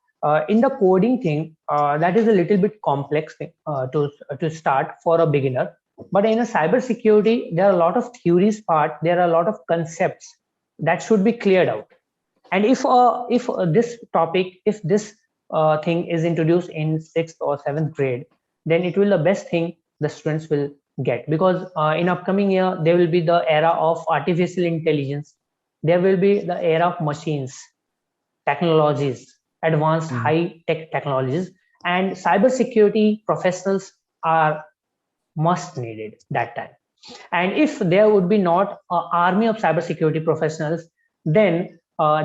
Speaker 2: in the coding thing, that is a little bit complex thing to start for a beginner. But in a cybersecurity, there are a lot of theories part. There are a lot of concepts that should be cleared out. And if this topic, if this thing is introduced in sixth or seventh grade, then it will the best thing the students will get, because in upcoming year there will be the era of artificial intelligence, there will be the era of machines, technologies, advanced
Speaker 1: Mhm.
Speaker 2: high tech technologies, and cybersecurity professionals are must needed that time. And if there would be not an army of cybersecurity professionals, then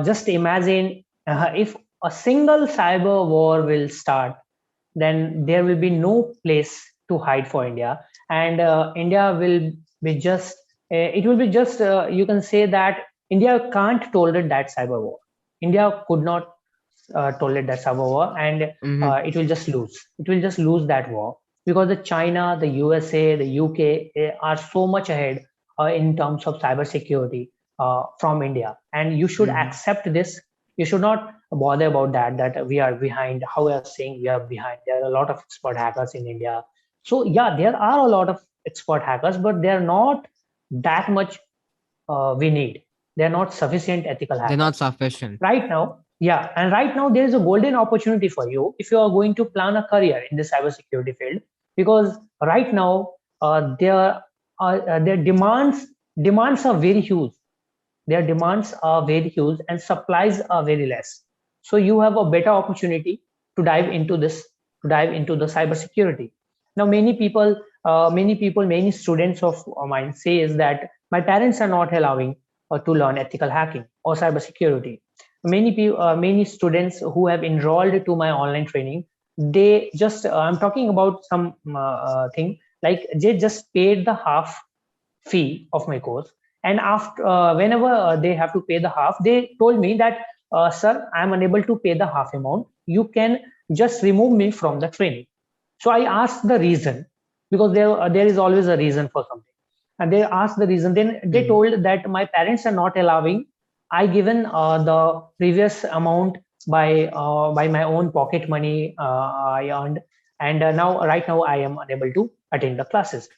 Speaker 2: just imagine if a single cyber war will start, then there will be no place to hide for India, and India will be just. It will be just. You can say that India can't tolerate that cyber war. India could not tolerate that cyber war, and
Speaker 1: Mhm.
Speaker 2: it will just lose. It will just lose that war, because the China, the USA, the UK are so much ahead in terms of cybersecurity from India, and you should
Speaker 1: Mhm.
Speaker 2: accept this. You should not bother about that we are behind. How we are saying we are behind? There are a lot of expert hackers in India. So yeah, there are a lot of expert hackers, but they are not that much we need. They are not sufficient ethical
Speaker 1: They're not
Speaker 2: hackers
Speaker 1: sufficient.
Speaker 2: right now. Yeah, and right now there is a golden opportunity for you if you are going to plan a career in the cybersecurity field, because right now their demands are very huge. Their demands are very huge and supplies are very less. So you have a better opportunity to dive into this, to dive into the cybersecurity. Now many students of mine say is that my parents are not allowing to learn ethical hacking or cybersecurity. Many students who have enrolled to my online training, they just I'm talking about some thing, like they just paid the half fee of my course, and after whenever they have to pay the half, they told me that sir, I am unable to pay the half amount, you can just remove me from the training. So I asked the reason, because there is always a reason for something, and they asked the reason. Then they
Speaker 1: Mhm.
Speaker 2: told that my parents are not allowing. I given the previous amount by my own pocket money I earned, and now right now I am unable to attend the classes.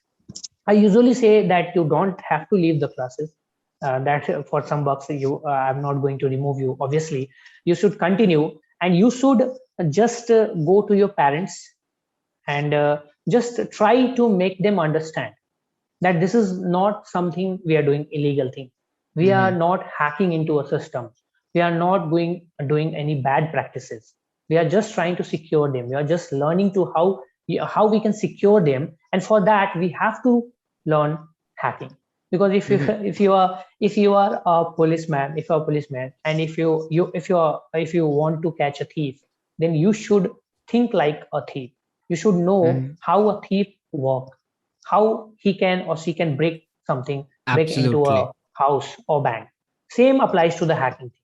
Speaker 2: I usually say that you don't have to leave the classes. That for some bucks, I'm not going to remove you. Obviously, you should continue, and you should just go to your parents and just try to make them understand that this is not something we are doing illegal thing. We are
Speaker 1: Mm-hmm.
Speaker 2: not hacking into a system. We are not doing any bad practices. We are just trying to secure them. We are just learning to how we can secure them, and for that we have to learn hacking. Because if you
Speaker 1: Mm-hmm.
Speaker 2: if you are a policeman, if you're a policeman, and if you want to catch a thief, then you should think like a thief. You should know
Speaker 1: Mm-hmm.
Speaker 2: how a thief works, how he can or she can break into a
Speaker 1: Absolutely.
Speaker 2: house or bank. Same applies to the hacking thing.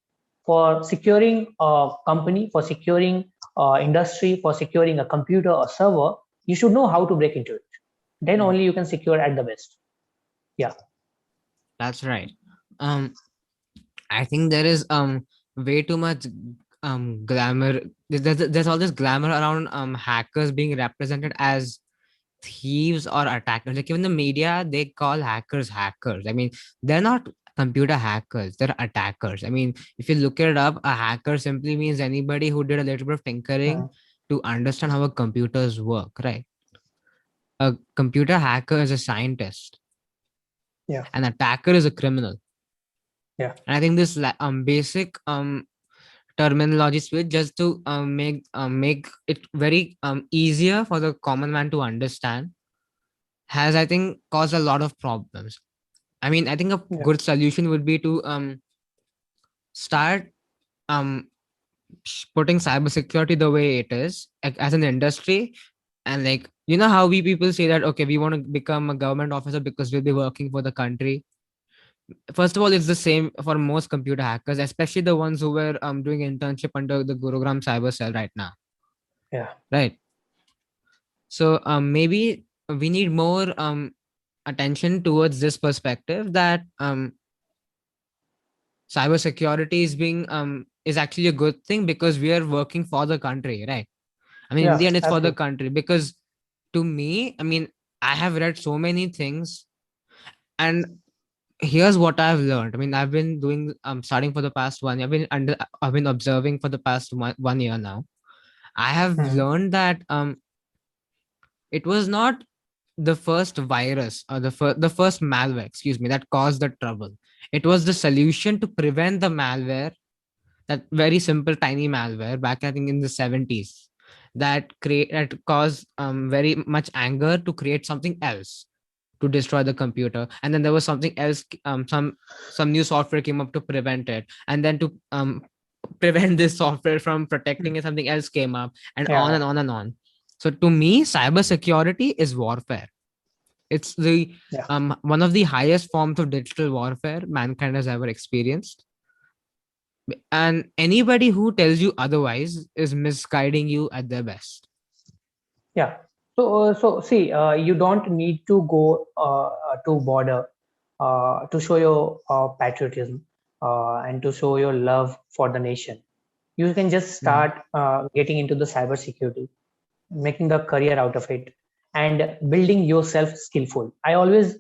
Speaker 2: For securing a company, for securing industry, for securing a computer or server, you should know how to break into it. Then
Speaker 1: Mm.
Speaker 2: only you can secure at the best. Yeah.
Speaker 1: That's right. Um, I think there is way too much glamour. There's all this glamour around hackers being represented as thieves or attackers. Like even the media, they call hackers hackers. I mean, they're not computer hackers, they're attackers. I mean, if you look it up, a hacker simply means anybody who did a little bit of tinkering
Speaker 2: Mm.
Speaker 1: to understand how a computers work, right? A computer hacker is a scientist,
Speaker 2: Yeah.
Speaker 1: an attacker is a criminal.
Speaker 2: Yeah.
Speaker 1: And I think this basic terminology switch just to make it very easier for the common man to understand has, I think, caused a lot of problems. I mean, I think a
Speaker 2: Yeah.
Speaker 1: good solution would be to start um putting cybersecurity the way it is, like, as an industry. And like, you know how we people say that, okay, we want to become a government officer because we'll be working for the country. First of all, it's the same for most computer hackers, especially the ones who were doing internship under the Gurugram cyber cell right now,
Speaker 2: Yeah.
Speaker 1: right? So maybe we need more attention towards this perspective that cybersecurity is actually a good thing because we are working for the country, right? I mean, in
Speaker 2: Yeah.
Speaker 1: the end, it's for the
Speaker 2: Absolutely.
Speaker 1: country. Because to me, I mean, I have read so many things, and here's what I've learned. I mean, I've been doing starting for the past one. I've been observing for the past 1 year now. I have
Speaker 2: Mm.
Speaker 1: learned that it was not the first virus or the first malware, excuse me, that caused the trouble. It was the solution to prevent the malware, that very simple tiny malware back, I think, in the 70s, that caused very much anger to create something else to destroy the computer. And then there was something else, some new software came up to prevent it, and then to prevent this software from
Speaker 2: Mm.
Speaker 1: protecting it, something else came up, and on
Speaker 2: Yeah.
Speaker 1: and on and on. So to me, cybersecurity is warfare. It's the
Speaker 2: Yeah.
Speaker 1: one of the highest forms of digital warfare mankind has ever experienced. And anybody who tells you otherwise is misguiding you at their best.
Speaker 2: Yeah. So see, you don't need to go to border to show your patriotism and to show your love for the nation. You can just
Speaker 1: Mhm.
Speaker 2: start getting into the cybersecurity, making the career out of it, and building yourself skillful. I always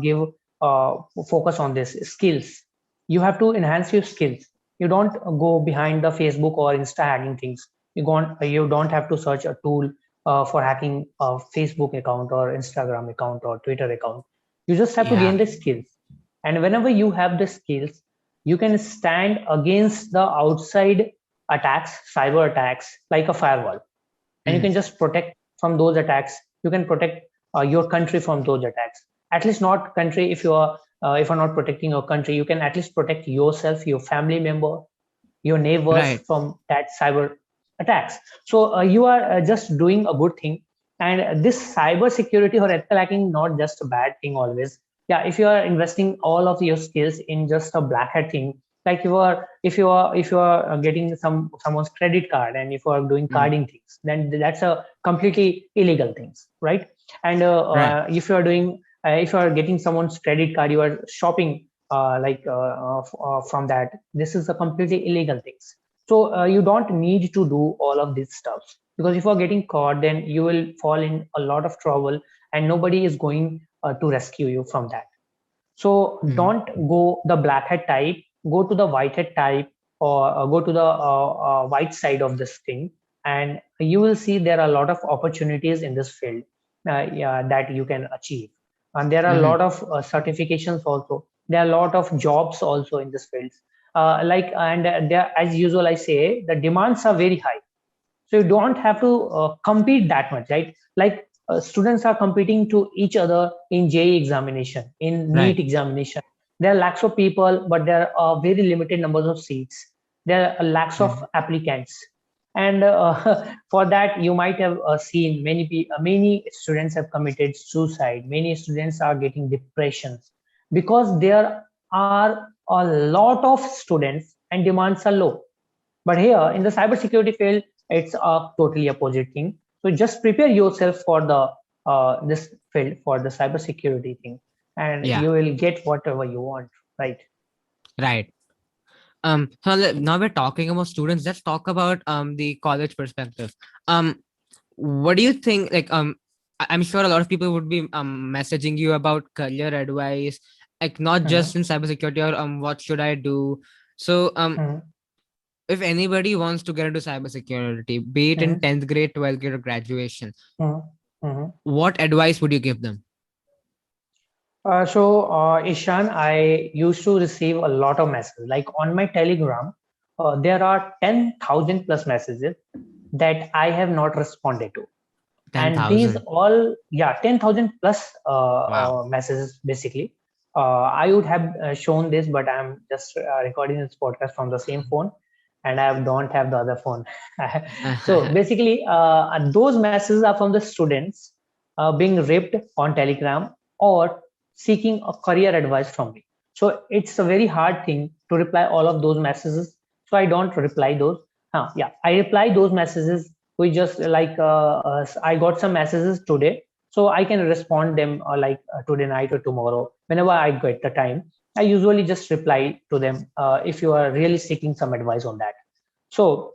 Speaker 2: give uh, focus on this skills. You have to enhance your skills. You don't go behind the Facebook or Insta hacking things. You don't have to search a tool for hacking a Facebook account or Instagram account or Twitter account. You just have to gain
Speaker 1: Yeah.
Speaker 2: the skills, and whenever you have the skills, you can stand against the outside attacks, cyber attacks, like a firewall, and you
Speaker 1: Mhm.
Speaker 2: can just protect from those attacks. You can protect your country from those attacks. At least not country. If you're not protecting your country, you can at least protect yourself, your family member, your neighbors
Speaker 1: Right.
Speaker 2: from that cyber attacks. So you are just doing a good thing. And this cyber security or ethical hacking, not just a bad thing always. Yeah, if you are investing all of your skills in just a black hat thing, like if you are getting someone's credit card, and if you are doing
Speaker 1: Mhm.
Speaker 2: carding things, then that's a completely illegal things, right? And
Speaker 1: Right.
Speaker 2: if you are getting someone's credit card, you are shopping from that. This is a completely illegal things. So you don't need to do all of this stuff, because if you are getting caught, then you will fall in a lot of trouble, and nobody is going to rescue you from that. So
Speaker 1: Mhm.
Speaker 2: don't go the black hat type, go to the white hat type, or go to the white side of this thing, and you will see there are a lot of opportunities in this field, yeah, that you can achieve. And there are a
Speaker 1: Mm-hmm.
Speaker 2: lot of certifications also. There are a lot of jobs also in this field. And there, as usual, I say the demands are very high, so you don't have to compete that much, right? Like students are competing to each other in JE examination, in NEET
Speaker 1: Right.
Speaker 2: examination. There are lakhs of people, but there are very limited numbers of seats. There are lakhs of
Speaker 1: Mm-hmm.
Speaker 2: applicants, and for that you might have seen many students have committed suicide. Many students are getting depressions because there are a lot of students and demands are low. But here in the cybersecurity field, it's a totally opposite thing. So just prepare yourself for the this field, for the cybersecurity thing, and
Speaker 1: Yeah.
Speaker 2: you will get whatever you want, right?
Speaker 1: Right. Now we're talking about students. Let's talk about the college perspective. Um, what do you think? Like I'm sure a lot of people would be messaging you about career advice, like not just
Speaker 2: Mhm,
Speaker 1: in cybersecurity or what should I do. So
Speaker 2: mhm,
Speaker 1: if anybody wants to get into cybersecurity, be it in
Speaker 2: mhm,
Speaker 1: 10th grade, 12th grade, or graduation,
Speaker 2: mhm, mhm.
Speaker 1: what advice would you give them?
Speaker 2: Ishan, I used to receive a lot of messages. Like on my Telegram, there are 10,000 plus messages that I have not responded to. And these
Speaker 1: 10,000.
Speaker 2: all, yeah, 10,000 plus
Speaker 1: Wow.
Speaker 2: messages basically. I would have shown this, but I'm just recording this podcast from the same phone, and I don't have the other phone. So basically, those messages are from the students being ripped on Telegram or seeking a career advice from me. So it's a very hard thing to reply all of those messages. So I don't reply those. Yeah, I reply those messages. We just like I got some messages today, so I can respond them today night or tomorrow whenever I get the time. I usually just reply to them if you are really seeking some advice on that. So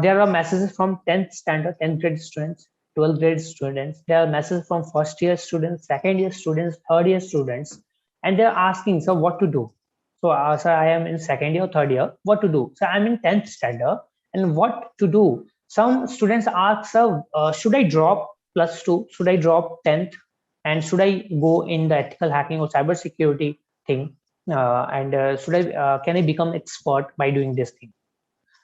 Speaker 2: there are messages from 10th standard, 10th grade students, 12th grade students. There are messages from first year students, second year students, third year students, and they're asking, so what to do? So, sir, I am in second year, third year. What to do? So I'm in 10th standard, and what to do? Some students ask, sir, should I drop plus two? Should I drop 10th? And should I go in the ethical hacking or cybersecurity thing? And should I can I become expert by doing this thing?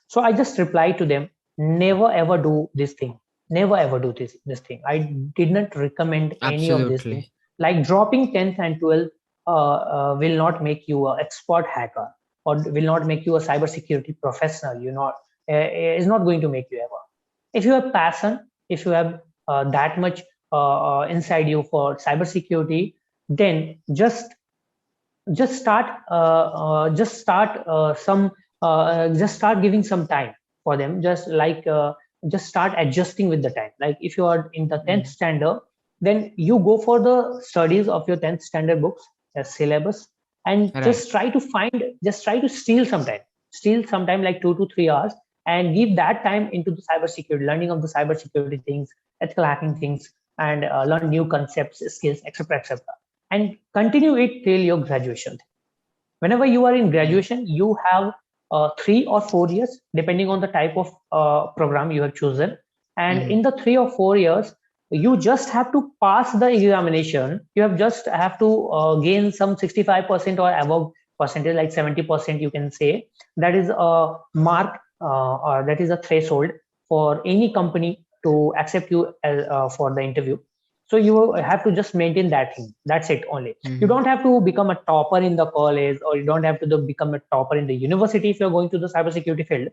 Speaker 2: So I just replied to them, never ever do this thing. Never ever do this thing. I did not recommend any of these things.
Speaker 1: Absolutely.
Speaker 2: Like dropping 10th and 12th will not make you an expert hacker or will not make you a cybersecurity professional. You not is not going to make you ever. If you have passion, if you have that much inside you for cybersecurity, then just start some just start giving some time for them, just start adjusting with the time. Like if you are in the 10th
Speaker 1: Mm.
Speaker 2: standard, then you go for the studies of your 10th standard books as syllabus, and
Speaker 1: Right.
Speaker 2: just try to steal some time like 2 to 3 hours, and give that time into the cybersecurity, learning of the cybersecurity things, ethical hacking things, and learn new concepts, skills, etc., etc., and continue it till your graduation. Whenever you are in
Speaker 1: Yeah.
Speaker 2: graduation, you have 3 or 4 years depending on the type of program you have chosen, and
Speaker 1: Mm-hmm.
Speaker 2: in the 3 or 4 years you just have to pass the examination. You have to gain some 65% or above percentage, like 70% you can say. That is a mark, or that is a threshold for any company to accept you for the interview. So you have to just maintain that thing. That's it only. You
Speaker 1: Mm-hmm.
Speaker 2: don't have to become a topper in the college, or you don't have to become a topper in the university if you're going to the cybersecurity field.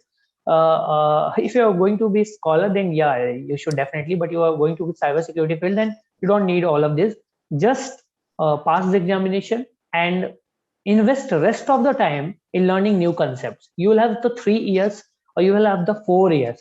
Speaker 2: If you're going to be scholar, then yeah, you should definitely. But you are going to the cybersecurity field, then you don't need all of this. Just pass the examination and invest the rest of the time in learning new concepts. You will have the 3 years, or you will have the 4 years.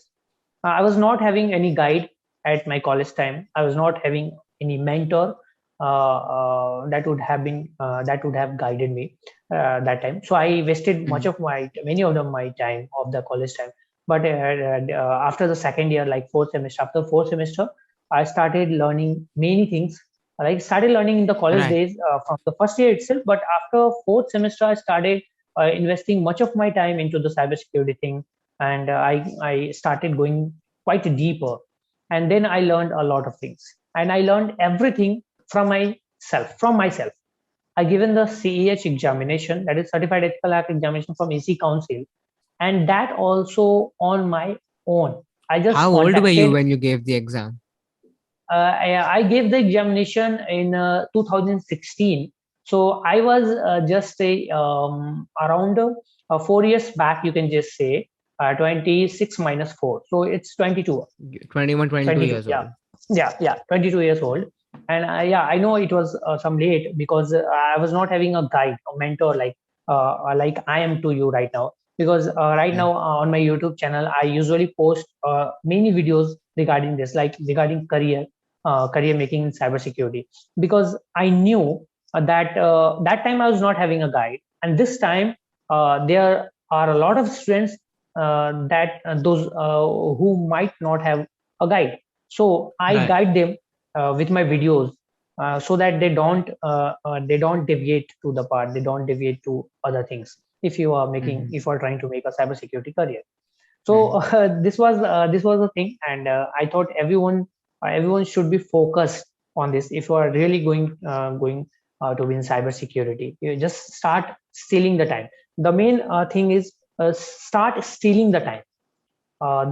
Speaker 2: I was not having any guide at my college time. I was not having any mentor that would have guided me that time. So I wasted
Speaker 1: Mm-hmm.
Speaker 2: many of my time of the college time. But after the second year, like fourth semester, after fourth semester, I started learning many things. Like started learning in the college
Speaker 1: Right.
Speaker 2: days from the first year itself, but after fourth semester, I started. investing much of my time into the cybersecurity thing, and I started going quite deeper, and then I learned a lot of things, and I learned everything from myself. I given the CEH examination, that is Certified Ethical Hack examination from EC Council, and that also on my own. I just
Speaker 1: How old were you
Speaker 2: contacted.
Speaker 1: when you gave the exam?
Speaker 2: I gave the examination in 2016. So I was just a around 4 years back. You can just say 26 minus 4. So it's 22.
Speaker 1: 21, 22
Speaker 2: 22.
Speaker 1: years
Speaker 2: Yeah,
Speaker 1: old.
Speaker 2: yeah. 22 years old. And yeah, I know it was some late because I was not having a guide, a mentor like I am to you right now. Because right
Speaker 1: Yeah.
Speaker 2: now on my YouTube channel, I usually post many videos regarding this, like regarding career making in cybersecurity. Because I knew that that time I was not having a guide, and this time there are a lot of students that those who might not have a guide. So I
Speaker 1: Right.
Speaker 2: guide them with my videos, so that they don't deviate to the part, they don't deviate to other things.
Speaker 1: Hmm.
Speaker 2: If you are trying to make a cybersecurity career. So
Speaker 1: Hmm.
Speaker 2: this was the thing, and I thought everyone should be focused on this. If you are really going to win cybersecurity, you just start stealing the time. The main thing is start stealing the time.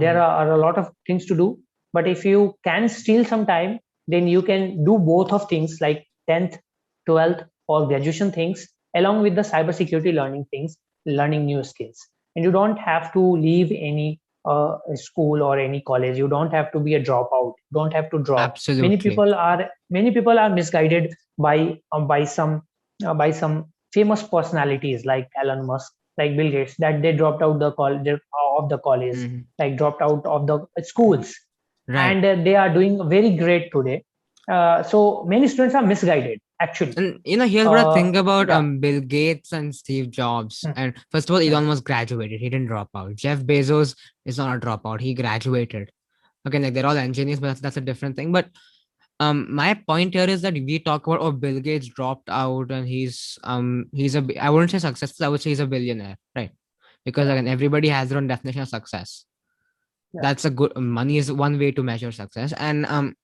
Speaker 2: There
Speaker 1: Hmm.
Speaker 2: are a lot of things to do, but if you can steal some time, then you can do both of things, like 10th, 12th, or graduation things, along with the cybersecurity learning things, learning new skills. And you don't have to leave any school or any college. You don't have to be a dropout. You don't have to drop.
Speaker 1: Absolutely.
Speaker 2: Many people are misguided by some famous personalities like Elon Musk, like Bill Gates, that they dropped out of the college,
Speaker 1: Hmm.
Speaker 2: like dropped out of the schools,
Speaker 1: Right.
Speaker 2: and they are doing very great today. So many students are misguided actually.
Speaker 1: And here's what I
Speaker 2: uh,
Speaker 1: think about
Speaker 2: yeah.
Speaker 1: Bill Gates and Steve Jobs.
Speaker 2: Mm,
Speaker 1: And first of all,
Speaker 2: mm,
Speaker 1: Elon was graduated. He didn't drop out. Jeff Bezos is not a dropout. He graduated. Okay, like they're all engineers, but that's a different thing. But my point here is that we talk about, oh, Bill Gates dropped out and I wouldn't say successful, I would say he's a billionaire, right? Because
Speaker 2: yeah,
Speaker 1: again, everybody has their own definition of success.
Speaker 2: yeah,
Speaker 1: That's a good money is one way to measure success. And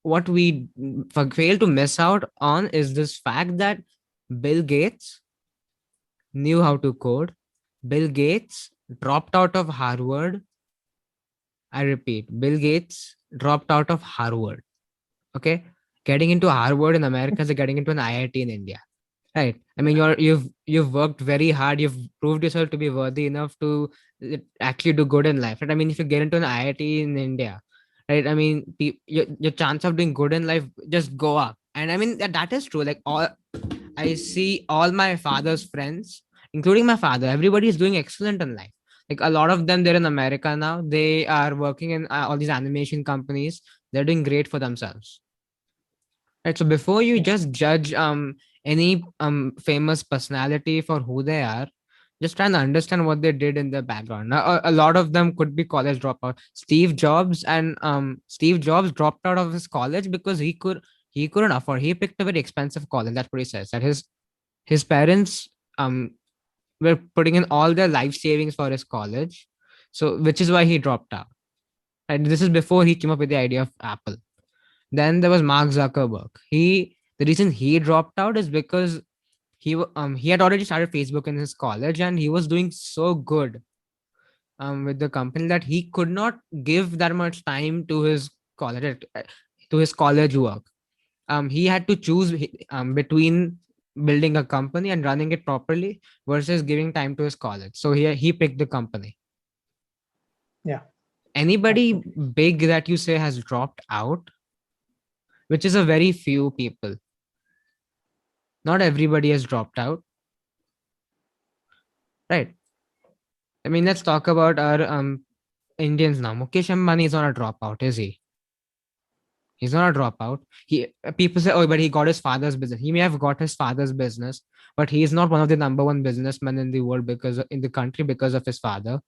Speaker 1: what we fail to miss out on is this fact that Bill Gates knew how to code. Bill Gates dropped out of Harvard. I repeat, Bill Gates dropped out of Harvard. Okay, getting into Harvard in America is like getting into an IIT in India, right? I mean,
Speaker 2: yeah,
Speaker 1: you've worked very hard. You've proved yourself to be worthy enough to actually do good in life, right? I mean, if you get into an IIT in India, right? I mean, your chance of doing good in life just go up. And I mean that is true. Like all I see, all my father's friends, including my father, everybody is doing excellent in life. Like a lot of them, they're in America now. They are working in all these animation companies. They're doing great for themselves. Right. So before you
Speaker 2: yeah,
Speaker 1: just judge any famous personality for who they are, just try and understand what they did in their background. Now, a lot of them could be college dropout. Steve Jobs dropped out of his college because he couldn't afford. He picked a very expensive college. That's what he says. That his parents um were putting in all their life savings for his college, so which is why he dropped out. And this is before he came up with the idea of Apple. Then there was Mark Zuckerberg. The reason he dropped out is because he had already started Facebook in his college and he was doing so good with the company that he could not give that much time to his college work. He had to choose between building a company and running it properly versus giving time to his college. So he picked the company.
Speaker 2: yeah,
Speaker 1: Anybody
Speaker 2: absolutely.
Speaker 1: big that you say has dropped out, which is a very few people. Not everybody has dropped out, right? I mean, let's talk about our Indians now. Mukesh Ambani is not a dropout, is he? He's not a dropout. People say, oh, but he got his father's business. He may have got his father's business, but he is not one of the number one businessmen in the world in the country because of his father,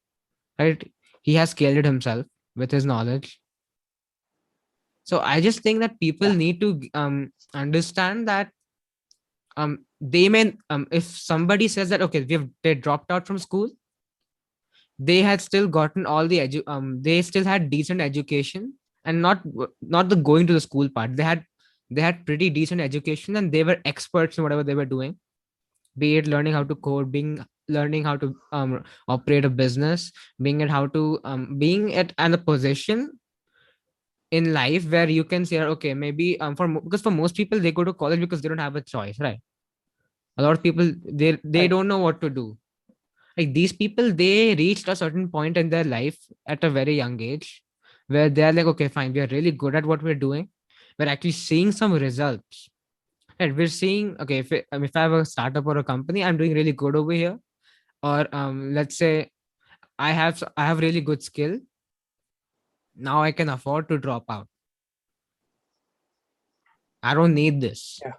Speaker 1: right? He has scaled it himself with his knowledge. So I just think that people
Speaker 2: Yeah,
Speaker 1: need to understand that they may if somebody says that okay they dropped out from school, they had still gotten all the they still had decent education, and not the going to the school part. They had pretty decent education, and they were experts in whatever they were doing, be it learning how to code, being learning how to operate a business, being at and a position in life where you can say okay maybe because for most people they go to college because they don't have a choice, right? A lot of people they
Speaker 2: Right.
Speaker 1: don't know what to do. Like these people, they reached a certain point in their life at a very young age where they're like okay fine, we are really good at what we're doing, we're actually seeing some results, right? We're seeing okay if I have a startup or a company, I'm doing really good over here, or let's say I have really good skill, now I can afford to drop out, I don't need this.
Speaker 2: Yeah.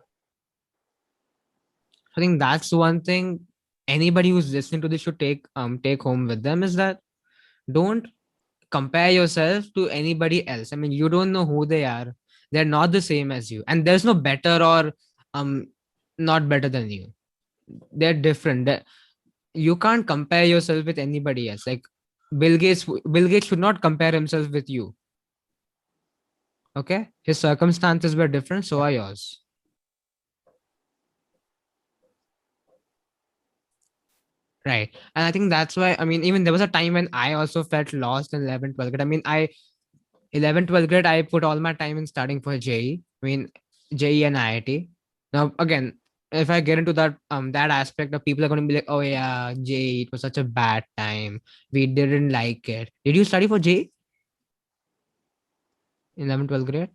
Speaker 1: I think that's one thing anybody who's listening to this should take home with them, is that don't compare yourself to anybody else. I mean, you don't know who they are. They're not the same as you, and there's no better or um not better than you. They're different. You can't compare yourself with anybody else. Like Bill Gates should not compare himself with you. Okay, his circumstances were different, so are yours. Right. And I think that's why, I mean, even there was a time when I also felt lost in 11th, 12th grade. I mean, 11th, 12th grade, I put all my time in studying for JE. I mean, JE and IIT. Now, again, if I get into that aspect of people are going to be like, oh yeah, JE, it was such a bad time. We didn't like it. Did you study for JE in 11th, 12th grade?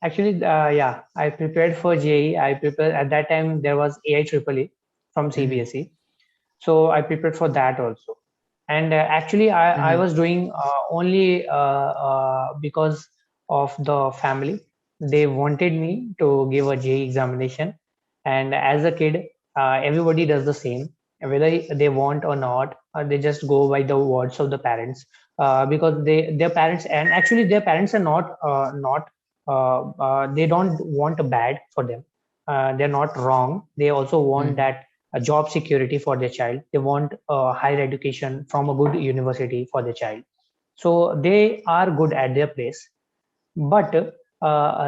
Speaker 2: Actually, yeah, I prepared for JE. I prepared at that time. There was AI Triple E from
Speaker 1: Mm-hmm.
Speaker 2: CBSE, so I prepared for that also. And actually, I
Speaker 1: Mm-hmm.
Speaker 2: was doing only because of the family. They wanted me to give a JE examination, and as a kid, everybody does the same, whether they want or not. They just go by the words of the parents, because their parents, and actually their parents are not they don't want a bad for them. They're not wrong. They also want
Speaker 1: Mm-hmm.
Speaker 2: that a job security for their child. They want higher education from a good university for their child. So they are good at their place. But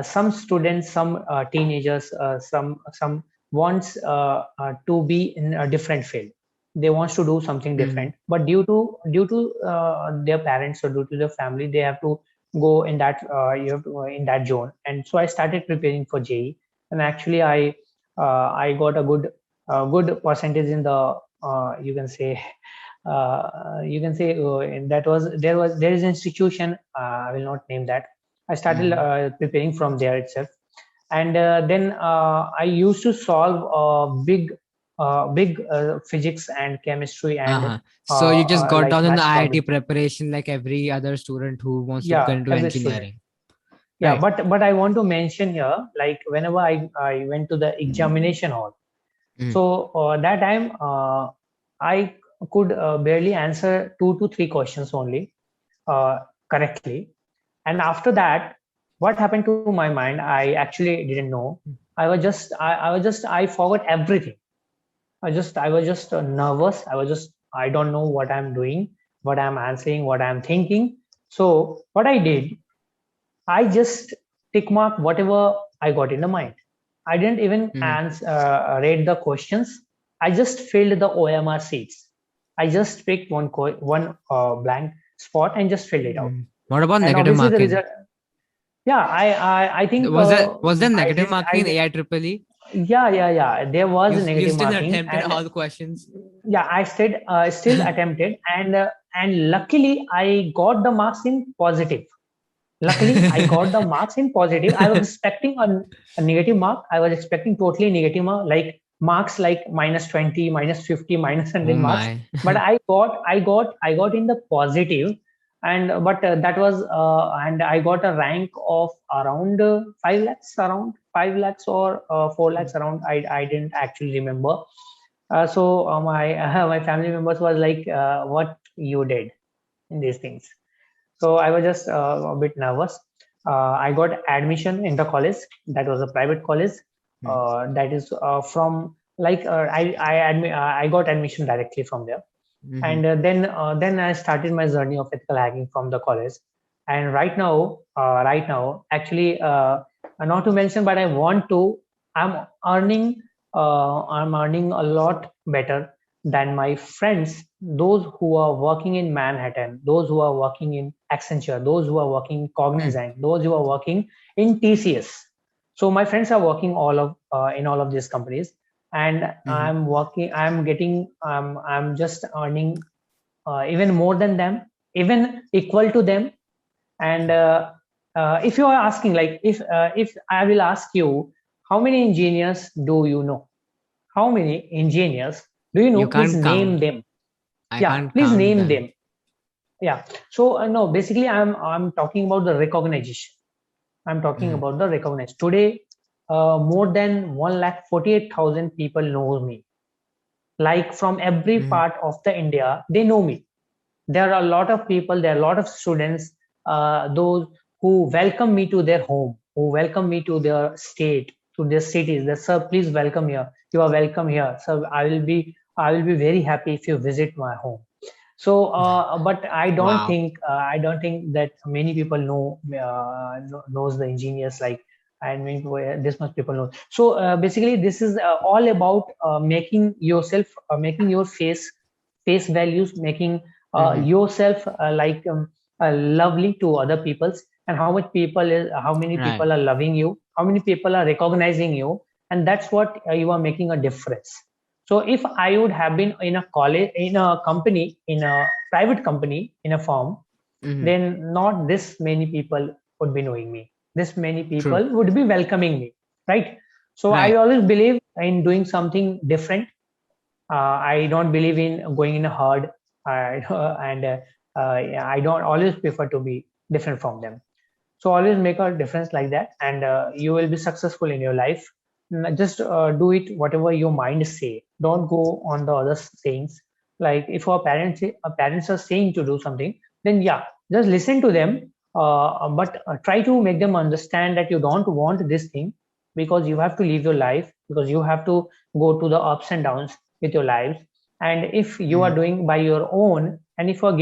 Speaker 2: some students, some teenagers, some wants to be in a different field. They wants to do something
Speaker 1: Mm-hmm.
Speaker 2: different, but due to their parents or due to their family, they have to go in that you have to, in that zone. And so I started preparing for JE, and actually I got a good percentage in the you can say that was there is an institution, I will not name that. I started
Speaker 1: Mm-hmm.
Speaker 2: preparing from there itself, and then I used to solve big physics and chemistry and
Speaker 1: Uh-huh. So you just got
Speaker 2: like
Speaker 1: down in the
Speaker 2: maths
Speaker 1: IIT
Speaker 2: problems.
Speaker 1: preparation like every other student who wants to get
Speaker 2: Yeah,
Speaker 1: into
Speaker 2: every student.
Speaker 1: engineering.
Speaker 2: Yeah,
Speaker 1: Right.
Speaker 2: but I want to mention here, like whenever I went to the examination hall,
Speaker 1: Mm-hmm.
Speaker 2: so that time I could barely answer 2 to 3 questions only correctly. And after that, what happened to my mind, I actually didn't know. I forgot everything. I was just nervous. I don't know what I'm doing, what I'm answering, what I'm thinking. So what I did, I just tick mark whatever I got in the mind. I didn't even
Speaker 1: Mm-hmm.
Speaker 2: read the questions. I just filled the OMR seats. I just picked one blank spot and just filled it out.
Speaker 1: Mm-hmm. What about
Speaker 2: And
Speaker 1: negative
Speaker 2: obviously the
Speaker 1: marking?
Speaker 2: result, yeah, I think
Speaker 1: Was there
Speaker 2: I
Speaker 1: negative
Speaker 2: did I
Speaker 1: marking in
Speaker 2: did,
Speaker 1: AI triple E?
Speaker 2: yeah, there was a
Speaker 1: You
Speaker 2: negative
Speaker 1: still
Speaker 2: marking.
Speaker 1: attempted
Speaker 2: And
Speaker 1: all the questions.
Speaker 2: yeah, I still attempted, and luckily I got the marks in positive. Luckily I got the marks in positive. I was expecting a negative mark. I was expecting totally negative mark, like marks like -20, -50,
Speaker 1: Oh
Speaker 2: -100 marks.
Speaker 1: my.
Speaker 2: But I got in the positive. And but that was and I got a rank of around 5 lakhs, around 5 lakhs or 4 lakhs around. I didn't actually remember. So my my family members was like, what you did in these things. So I was just a bit nervous. I got admission in the college. That was a private college.
Speaker 1: Hmm.
Speaker 2: That is from like I got admission directly from there,
Speaker 1: Mhm.
Speaker 2: and then I started my journey of ethical hacking from the college. And right now, actually, not to mention, but I want to. I'm earning. I'm earning a lot better than my friends, those who are working in Manhattan, those who are working in Accenture, those who are working in
Speaker 1: Hmm.
Speaker 2: Cognizant, those who are working in TCS. So my friends are working all of in all of these companies, and
Speaker 1: Mhm.
Speaker 2: I'm getting, I'm just earning even more than them, even equal to them. And if you are asking, like, if I will ask you, how many engineers do you know? How many engineers do you know?
Speaker 1: You
Speaker 2: Please
Speaker 1: can't
Speaker 2: name
Speaker 1: count.
Speaker 2: them.
Speaker 1: I
Speaker 2: Yeah,
Speaker 1: can't
Speaker 2: please
Speaker 1: count
Speaker 2: name
Speaker 1: them.
Speaker 2: them. Yeah. So no, basically, I'm talking about the recognition. I'm talking
Speaker 1: Mhm.
Speaker 2: about the recognition. Today, more than 1,48,000 people know me. Like from every
Speaker 1: Mhm.
Speaker 2: part of the India, they know me. There are a lot of people, there are a lot of students, those who welcome me to their home, who welcome me to their state, to their cities. They, sir, please welcome here. You are welcome here. So I will be very happy if you visit my home. So but
Speaker 1: Wow.
Speaker 2: I don't think that many people knows the engineers, like, and many people, this much people know. So basically this is all about making yourself, making your face values, making
Speaker 1: Mhm.
Speaker 2: yourself lovely to other peoples, and how many
Speaker 1: Right.
Speaker 2: people are loving you, how many people are recognizing you, and that's what you are making a difference. So if I would have been in a college, in a company, in a private company, in a firm,
Speaker 1: Mhm.
Speaker 2: then not this many people would be knowing me. This many
Speaker 1: True.
Speaker 2: people would be welcoming me, right? So I
Speaker 1: Right.
Speaker 2: always believe in doing something different. I don't believe in going in a herd, and yeah, I don't always prefer to be different from them. So always make a difference like that, and you will be successful in your life. Just do it whatever your mind say. Don't go on the other sayings. Like if our parents are saying to do something, then yeah, just listen to them. But try to make them understand that you don't want this thing, because you have to live your life, because you have to go to the ups and downs with your lives. And if you are
Speaker 1: Mhm.
Speaker 2: doing by your own, and if you are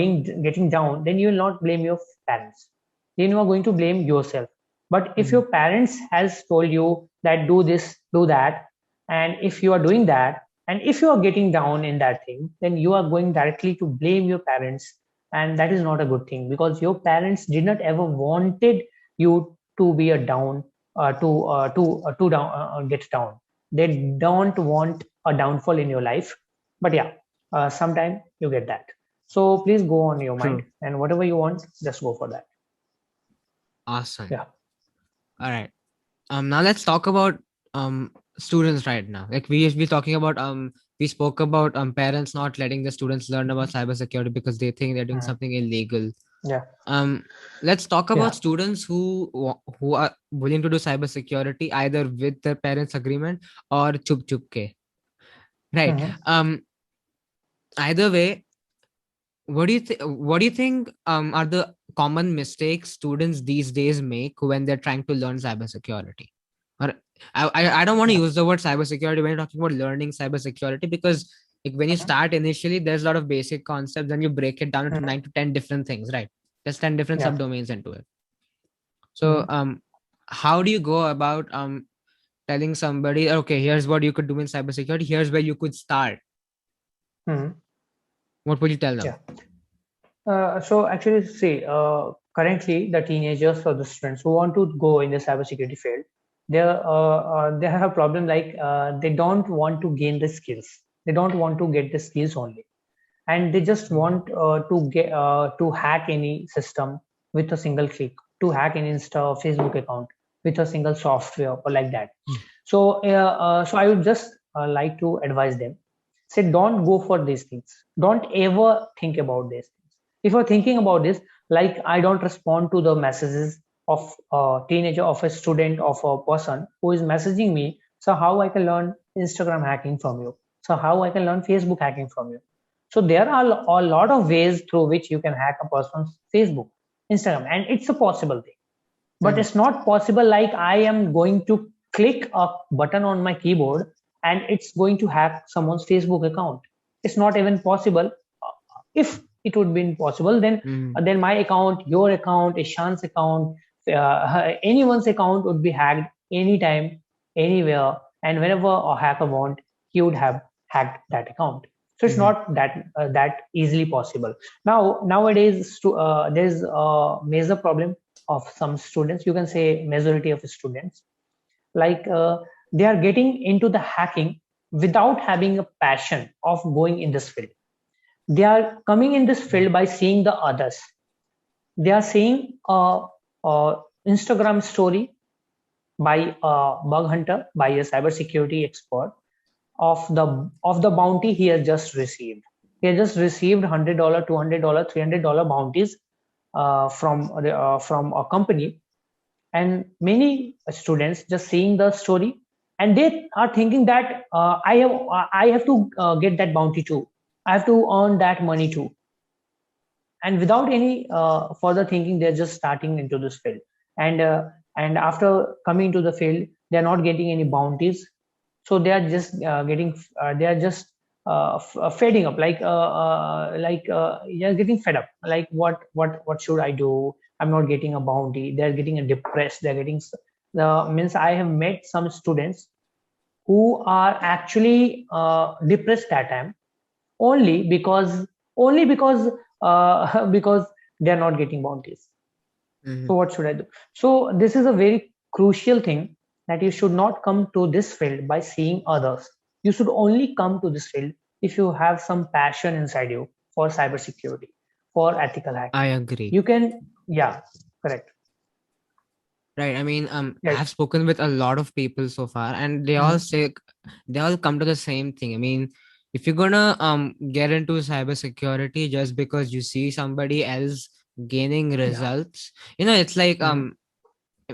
Speaker 2: getting down, then you will not blame your parents, then you are going to blame yourself. But if your
Speaker 1: Mhm.
Speaker 2: parents has told you that do this, do that, and if you are doing that, and if you are getting down in that thing, then you are going directly to blame your parents, and that is not a good thing, because your parents did not ever wanted you to be a down, to down, get down. They don't want a downfall in your life. But yeah, sometime you get that. So please go on your mind,
Speaker 1: True.
Speaker 2: and whatever you want, just go for that.
Speaker 1: Awesome.
Speaker 2: Yeah.
Speaker 1: All right. Now let's talk about students right now. Like we talking about we spoke about parents not letting the students learn about cybersecurity because they think they're doing
Speaker 2: Mhm.
Speaker 1: something illegal.
Speaker 2: Yeah.
Speaker 1: Um, let's talk about
Speaker 2: Yeah.
Speaker 1: students who are willing to do cybersecurity either with their parents' agreement or chup chup ke. Right.
Speaker 2: Mhm.
Speaker 1: Either way, what do you think are the common mistakes students these days make when they're trying to learn cybersecurity? Or I don't want to
Speaker 2: Yeah.
Speaker 1: use the word cybersecurity when you're talking about learning cybersecurity, because like when you
Speaker 2: Mhm.
Speaker 1: start initially there's a lot of basic concepts and you break it down into
Speaker 2: Mhm.
Speaker 1: 9 to 10 different things, right? There's 10 different
Speaker 2: Yeah.
Speaker 1: subdomains into it. So
Speaker 2: Mhm.
Speaker 1: how do you go about telling somebody, okay, here's what you could do in cybersecurity, here's where you could start?
Speaker 2: Mhm.
Speaker 1: What would you tell them?
Speaker 2: Yeah. So actually, see, currently the teenagers or the students who want to go in the cybersecurity field, they have a problem, like they don't want to gain the skills. They don't want to get the skills only, and they just
Speaker 1: Mhm.
Speaker 2: want to hack any system with a single click, to hack an Insta or Facebook account with a single software or like that. So so I would just like to advise them, say, don't go for these things, don't ever think about these things. If you're thinking about this, like, I don't respond to the messages of a teenager, of a student, of a person who is messaging me, so how I can learn Instagram hacking from you, so how I can learn Facebook hacking from you. So there are a lot of ways through which you can hack a person's Facebook, Instagram, and it's a possible thing. but it's not possible like I am going to click a button on my keyboard and it's going to hack someone's Facebook account. It's not even possible. If it would be impossible, then my account, your account, Ishan's account, anyone's account would be hacked anytime, anywhere, and whenever a hacker want, he would have hacked that account. So it's not that easily possible. Nowadays, there's a major problem of some students. You can say majority of students, like they are getting into the hacking without having a passion of going in this field. They are coming in this field by seeing the others. They are seeing a Instagram story by a bug hunter, by a cybersecurity expert, of the bounty he has just received. He has just received $100, $200, $300 bounties from a company, and many students just seeing the story, and they are thinking that I have to get that bounty too. I have to earn that money too, and without any further thinking, they're just starting into this field, and after coming to the field, they're not getting any bounties, so they are just they are just fading up, they're getting fed up, like what should I do? I'm not getting a bounty. They're getting depressed. They're getting the means I have met some students who are actually depressed that time, only because because they are not getting bounties. So what should I do? So this is a very crucial thing, that you should not come to this field by seeing others. You should only come to this field if you have some passion inside you for cybersecurity, for ethical
Speaker 1: I
Speaker 2: hacking.
Speaker 1: agree.
Speaker 2: You can, yeah, correct.
Speaker 1: Right. I mean, I
Speaker 2: Yes.
Speaker 1: have spoken with a lot of people so far, and they all
Speaker 2: Mhm.
Speaker 1: say they all come to the same thing. I mean, if you're gonna get into cybersecurity just because you see somebody else gaining
Speaker 2: Yeah.
Speaker 1: results, it's like
Speaker 2: Mhm.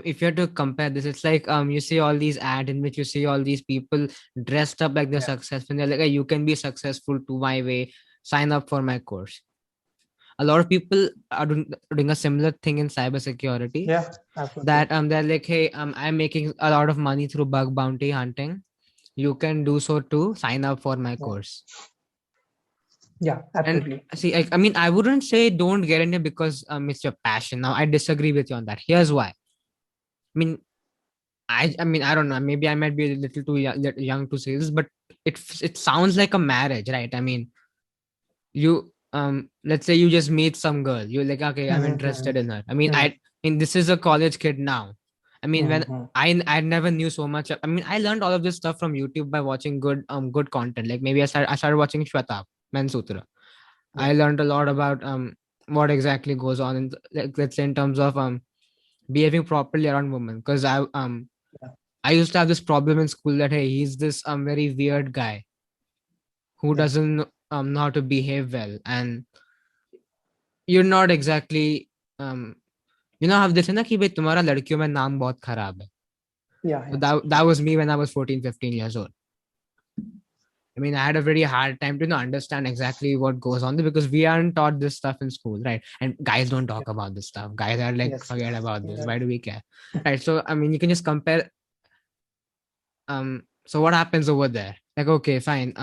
Speaker 1: if you have to compare this, it's like you see all these ads in which you see all these people dressed up like they're
Speaker 2: Yeah.
Speaker 1: successful, and they're like, "Hey, you can be successful to my way. Sign up for my course." A lot of people are doing a similar thing in cybersecurity,
Speaker 2: Yeah. Absolutely.
Speaker 1: that they're like, hey, I'm making a lot of money through bug bounty hunting. You can do so too. Sign up for my
Speaker 2: Yeah.
Speaker 1: course.
Speaker 2: Yeah.
Speaker 1: And
Speaker 2: Absolutely.
Speaker 1: see, I mean, I wouldn't say don't get in it because it's your passion. Now, I disagree with you on that. Here's why. I mean, I mean, I don't know. Maybe I might be a little too young to say this, but it sounds like a marriage, right? I mean, you let's say you just meet some girl, you're like, okay, I'm interested
Speaker 2: Mhm.
Speaker 1: in her. I mean,
Speaker 2: Mhm.
Speaker 1: this is a college kid now. I mean, when
Speaker 2: Mhm.
Speaker 1: I never knew so much. I mean, I learned all of this stuff from YouTube by watching good content. Like maybe I started watching Shweta Mansutra.
Speaker 2: Yeah.
Speaker 1: I learned a lot about what exactly goes on in, like, let's say, in terms of behaving properly around women, because
Speaker 2: Yeah.
Speaker 1: I used to have this problem in school that, hey, he's this very weird guy who
Speaker 2: Yeah.
Speaker 1: doesn't know how to behave well. And you're not exactly um how this है ना कि भाई तुम्हारा लड़कियों में नाम बहुत खराब है.
Speaker 2: Yeah.
Speaker 1: So
Speaker 2: Yeah.
Speaker 1: that was me when I was 14, 15 years old. I mean, I had a very hard time to understand exactly what goes on there, because we aren't taught this stuff in school, right? And guys don't
Speaker 2: Yeah.
Speaker 1: talk about this stuff. Guys are like,
Speaker 2: Yes.
Speaker 1: forget
Speaker 2: Yes.
Speaker 1: about this.
Speaker 2: Yeah.
Speaker 1: Why do we care? Right. So I mean, you can just compare. So what happens over there? Like, okay, fine.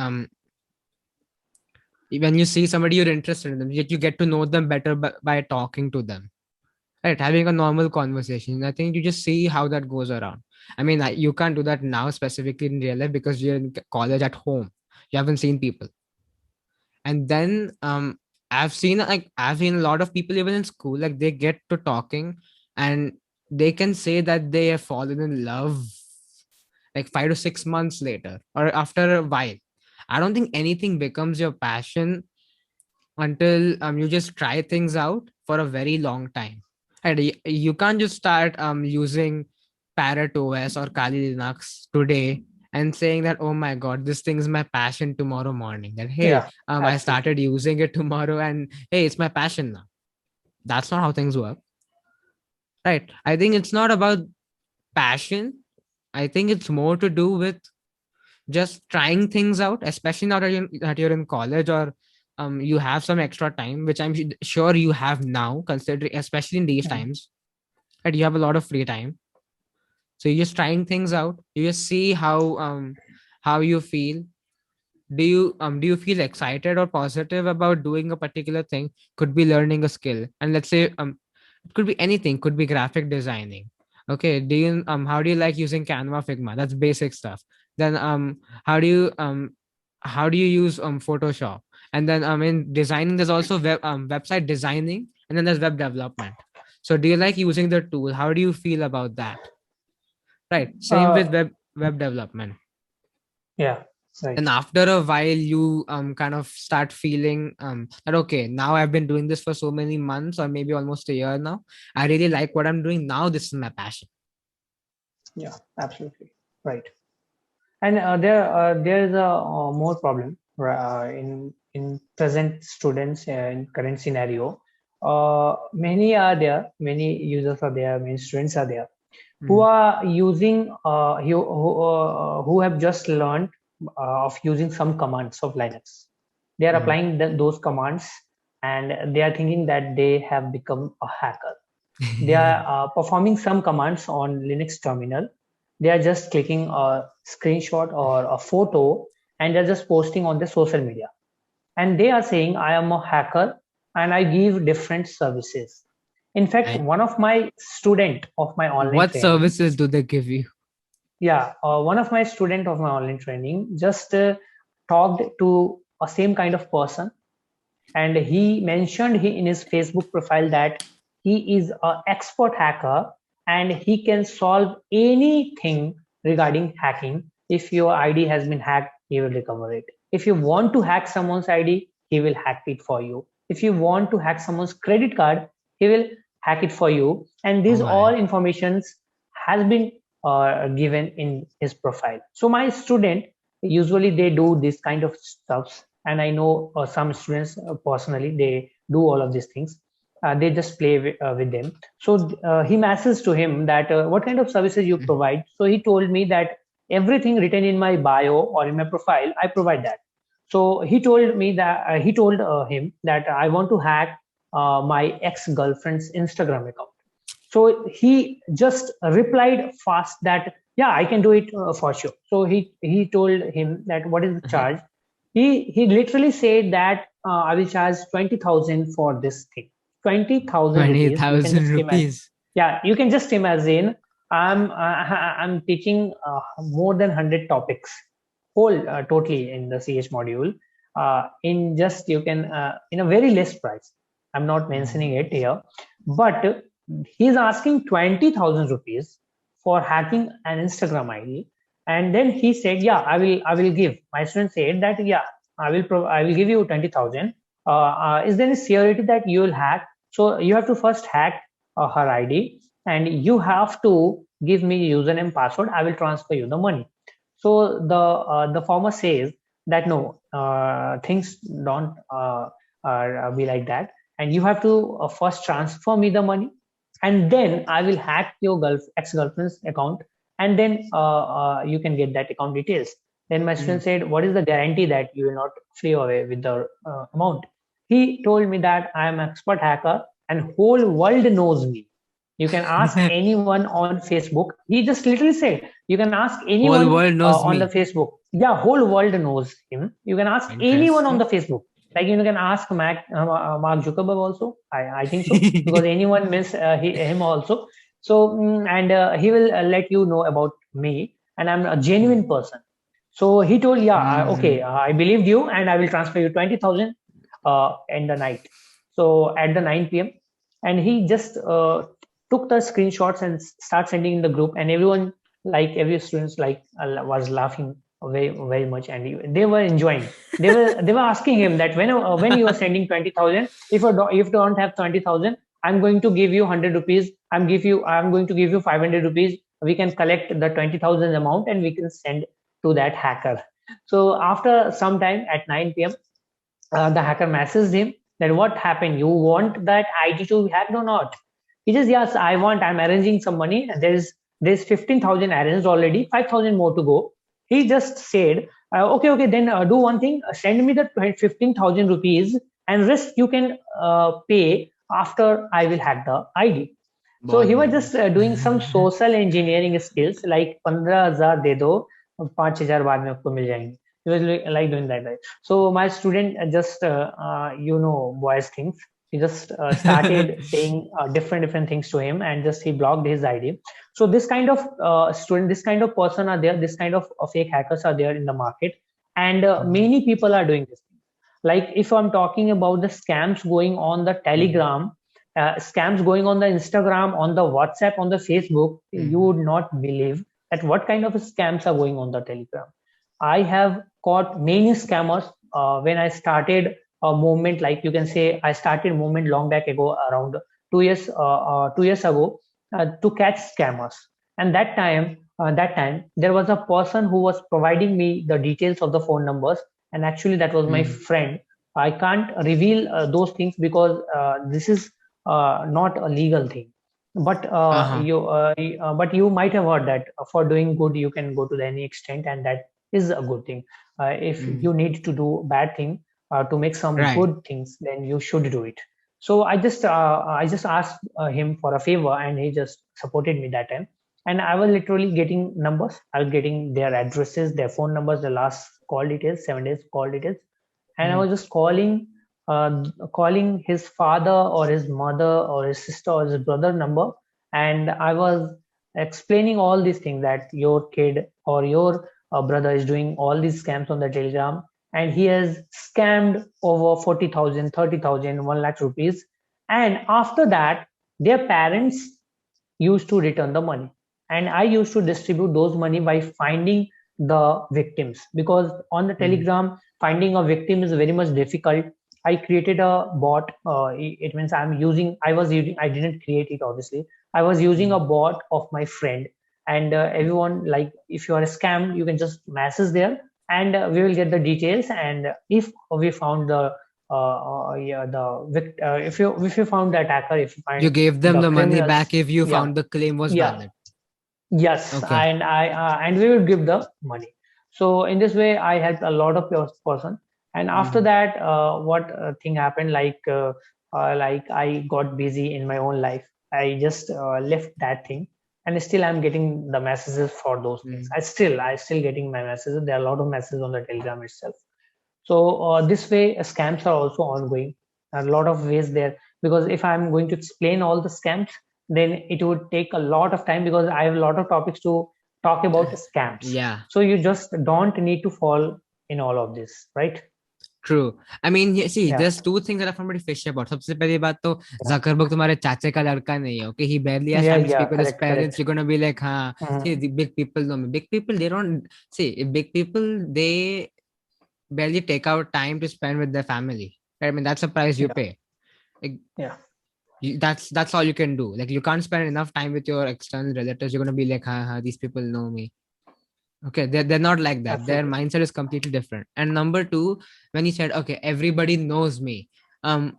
Speaker 1: When you see somebody you're interested in them, yet you get to know them better by talking to them, right? Having a normal conversation. I think you just see how that goes around. I mean, you can't do that now specifically in real life because you're in college at home. You haven't seen people. And then I've seen a lot of people even in school, like they get to talking, and they can say that they have fallen in love like 5 to 6 months later or after a while. I don't think anything becomes your passion until you just try things out for a very long time. And you can't just start using Parrot OS or Kali Linux today and saying that, oh my god, this thing is my passion tomorrow morning. That, hey,
Speaker 2: Yeah.
Speaker 1: I
Speaker 2: Absolutely.
Speaker 1: started using it tomorrow and hey, it's my passion now. That's not how things work, right? I think it's not about passion. I think it's more to do with just trying things out, especially now that you're in college, or you have some extra time, which I'm sure you have now, considering, especially in these
Speaker 2: Mhm.
Speaker 1: times. right? You have a lot of free time, so you're just trying things out. You just see how you feel. Do you feel excited or positive about doing a particular thing? Could be learning a skill, and let's say it could be anything, could be graphic designing. Okay, how do you like using Canva, Figma? That's basic stuff. Then how do you use Photoshop? And then in designing there's also website designing, and then there's web development. So do you like using the tool? How do you feel about that? Right, same with
Speaker 2: Uh,
Speaker 1: web development.
Speaker 2: yeah,
Speaker 1: And
Speaker 2: right.
Speaker 1: after a while you kind of start feeling that okay, now I've been doing this for so many months or maybe almost a year now. I really like what I'm doing now. This is my passion.
Speaker 2: Yeah, absolutely. Right. And there is a more problem in present students in current scenario. Many are there, many users are there, many students are there who
Speaker 1: Mm,
Speaker 2: are using who have just learned of using some commands of Linux. They are
Speaker 1: mm.
Speaker 2: applying those commands, and they are thinking that they have become a hacker. They are performing some commands on Linux terminal. They are just clicking a screenshot or a photo, and they're just posting on the social media. And they are saying, I am a hacker and I give different services. In fact,
Speaker 1: And
Speaker 2: one of my student of my online
Speaker 1: what
Speaker 2: training,
Speaker 1: services do they give you?
Speaker 2: yeah, one of my student of my online training just talked to a same kind of person, and he mentioned in his Facebook profile that he is an expert hacker and he can solve anything regarding hacking. If your ID has been hacked, he will recover it. If you want to hack someone's ID, he will hack it for you. If you want to hack someone's credit card, he will hack it for you. And
Speaker 1: Oh
Speaker 2: these all
Speaker 1: my.
Speaker 2: informations has been given in his profile. So my student, usually they do this kind of stuff, and I know some students personally, they do all of these things. They just play with them. So he messaged to him that what kind of services you
Speaker 1: Mm.
Speaker 2: provide. So he told me that everything written in my bio or in my profile, I provide that. So he told me that he told him that I want to hack my ex-girlfriend's Instagram account. So he just replied fast that yeah, I can do it for sure. So he told him that what is the charge. He literally said that I will charge 20,000 for this thing. 20,000 rupees. You can
Speaker 1: 20,000
Speaker 2: just imagine.
Speaker 1: rupees.
Speaker 2: Yeah, you can just imagine. I'm teaching more than 100 topics, whole totally in the CH module. In just you can in a very less price. I'm not mentioning
Speaker 1: Mm.
Speaker 2: it here, but he's asking 20,000 rupees for hacking an Instagram ID. And then he said, yeah, I will give. My student said that, yeah, I will give you 20,000. Is there any security that you will hack? So you have to first hack her ID, and you have to give me username password. I will transfer you the money. So the farmer says that no, things don't be like that, and you have to first transfer me the money, and then I will hack your ex-girlfriend's account, and then you can get that account details. Then my
Speaker 1: Mm.
Speaker 2: student said, what is the guarantee that you will not flee away with the amount? He told me that I am an expert hacker and whole world knows me. You can ask anyone on Facebook. He just literally said, you can ask
Speaker 1: Whole
Speaker 2: anyone
Speaker 1: world knows
Speaker 2: on the
Speaker 1: me.
Speaker 2: Facebook. Yeah, whole world knows him. You can ask anyone on
Speaker 1: Interesting.
Speaker 2: the Facebook. Like you can ask Mark Zuckerberg also. I think so, because anyone means him also. So and he will let you know about me, and I'm a genuine
Speaker 1: Mm.
Speaker 2: person. So he told, yeah, okay,
Speaker 1: Mm.
Speaker 2: I believed you, and I will transfer you 20,000 in the night. So at the 9 p.m. and he just took the screenshots and start sending in the group, and everyone, like every students, like was laughing very very much, and they were enjoying. They were asking him that when you are sending 20,000, if you don't have 20,000, I'm going to give you 100 rupees. I'm going to give you 500 rupees. We can collect the 20,000 amount and we can send to that hacker. So after some time at 9 p.m., the hacker messaged him that what happened? You want that ID to be hacked or not? He says, yes, I want. I'm arranging some money. There's 15,000 arranged already, 5,000 more to go. He just said, okay, then do one thing. Send me the 15,000 rupees, and rest you can pay after I will hack the ID. So
Speaker 1: बहुत
Speaker 2: he was
Speaker 1: बढ़िया.
Speaker 2: just doing some social engineering skills like 15,000 दे दो 5,000 बाद में आपको मिल जाएंगे. He was like doing that, right? So my student just boys things. He just started saying different things to him, and just he blocked his ID. So this kind of student, this kind of person are there. This kind of fake hackers are there in the market, and many people are doing this. Like if I'm talking about the scams going on the Telegram, scams going on the Instagram, on the WhatsApp, on the Facebook, you would not believe that what kind of scams are going on the Telegram. I have caught many scammers when I started a movement. Like you can say, I started movement long back ago, around 2 years, 2 years ago, to catch scammers. And that time there was a person who was providing me the details of the phone numbers, and actually that was my friend. I can't reveal those things because this is not a legal thing. But
Speaker 1: Uh-huh.
Speaker 2: you might have heard that for doing good you can go to any extent, and that is a good thing. If you need to do bad thing to make some
Speaker 1: Right.
Speaker 2: good things, then you should do it. So I just asked him for a favor, and he just supported me that time. And I was literally getting numbers. I was getting their addresses, their phone numbers, the last call details, 7 days call details, and I was just calling his father or his mother or his sister or his brother number, and I was explaining all these things, that your kid or your brother is doing all these scams on the Telegram, and he has scammed over 40,000, 30,000, 1 lakh rupees, and after that their parents used to return the money, and I used to distribute those money by finding the victims, because on the Telegram finding a victim is very much difficult. I created a bot. It means I didn't create it, obviously. I was using a bot of my friend, and everyone, like, if you are scammed, you can just message there, and we will get the details. And if we found the if you found the attacker, if you
Speaker 1: You
Speaker 2: find
Speaker 1: gave them
Speaker 2: the
Speaker 1: the money
Speaker 2: criminals,
Speaker 1: back if you
Speaker 2: yeah,
Speaker 1: found the claim was
Speaker 2: yeah,
Speaker 1: valid.
Speaker 2: yes,
Speaker 1: Okay.
Speaker 2: and we will give the money. So in this way, I helped a lot of person. And after that, what thing happened? Like I got busy in my own life. I just left that thing, and still I'm getting the messages for those things. I still getting my messages. There are a lot of messages on the Telegram itself. So this way, scams are also ongoing. A lot of ways there, because if I'm going to explain all the scams, then it would take a lot of time, because I have a lot of topics to talk about scams.
Speaker 1: Yeah.
Speaker 2: So you just don't need to fall in all of this, right?
Speaker 1: True. I mean, see,
Speaker 2: Yeah,
Speaker 1: there's two things that I found pretty fishy about. सबसे पहली बात तो
Speaker 2: yeah,
Speaker 1: Zuckerberg तुम्हारे चाचे का लड़का नहीं है. Okay, he barely has
Speaker 2: yeah,
Speaker 1: time to
Speaker 2: yeah.
Speaker 1: speak with his
Speaker 2: Correct,
Speaker 1: parents.
Speaker 2: correct.
Speaker 1: You're gonna be like, हाँ, see,
Speaker 2: Mhm.
Speaker 1: the big people know me. Big people, they don't see. Big people, they barely take out time to spend with their family. I mean, that's the price you
Speaker 2: Yeah,
Speaker 1: pay. Like,
Speaker 2: yeah,
Speaker 1: that's all you can do. Like, you can't spend enough time with your external relatives. You're gonna be like, these people know me. Okay, they're not like that. Their
Speaker 2: absolutely.
Speaker 1: mindset is completely different. And number two, when he said, okay, everybody knows me. Um,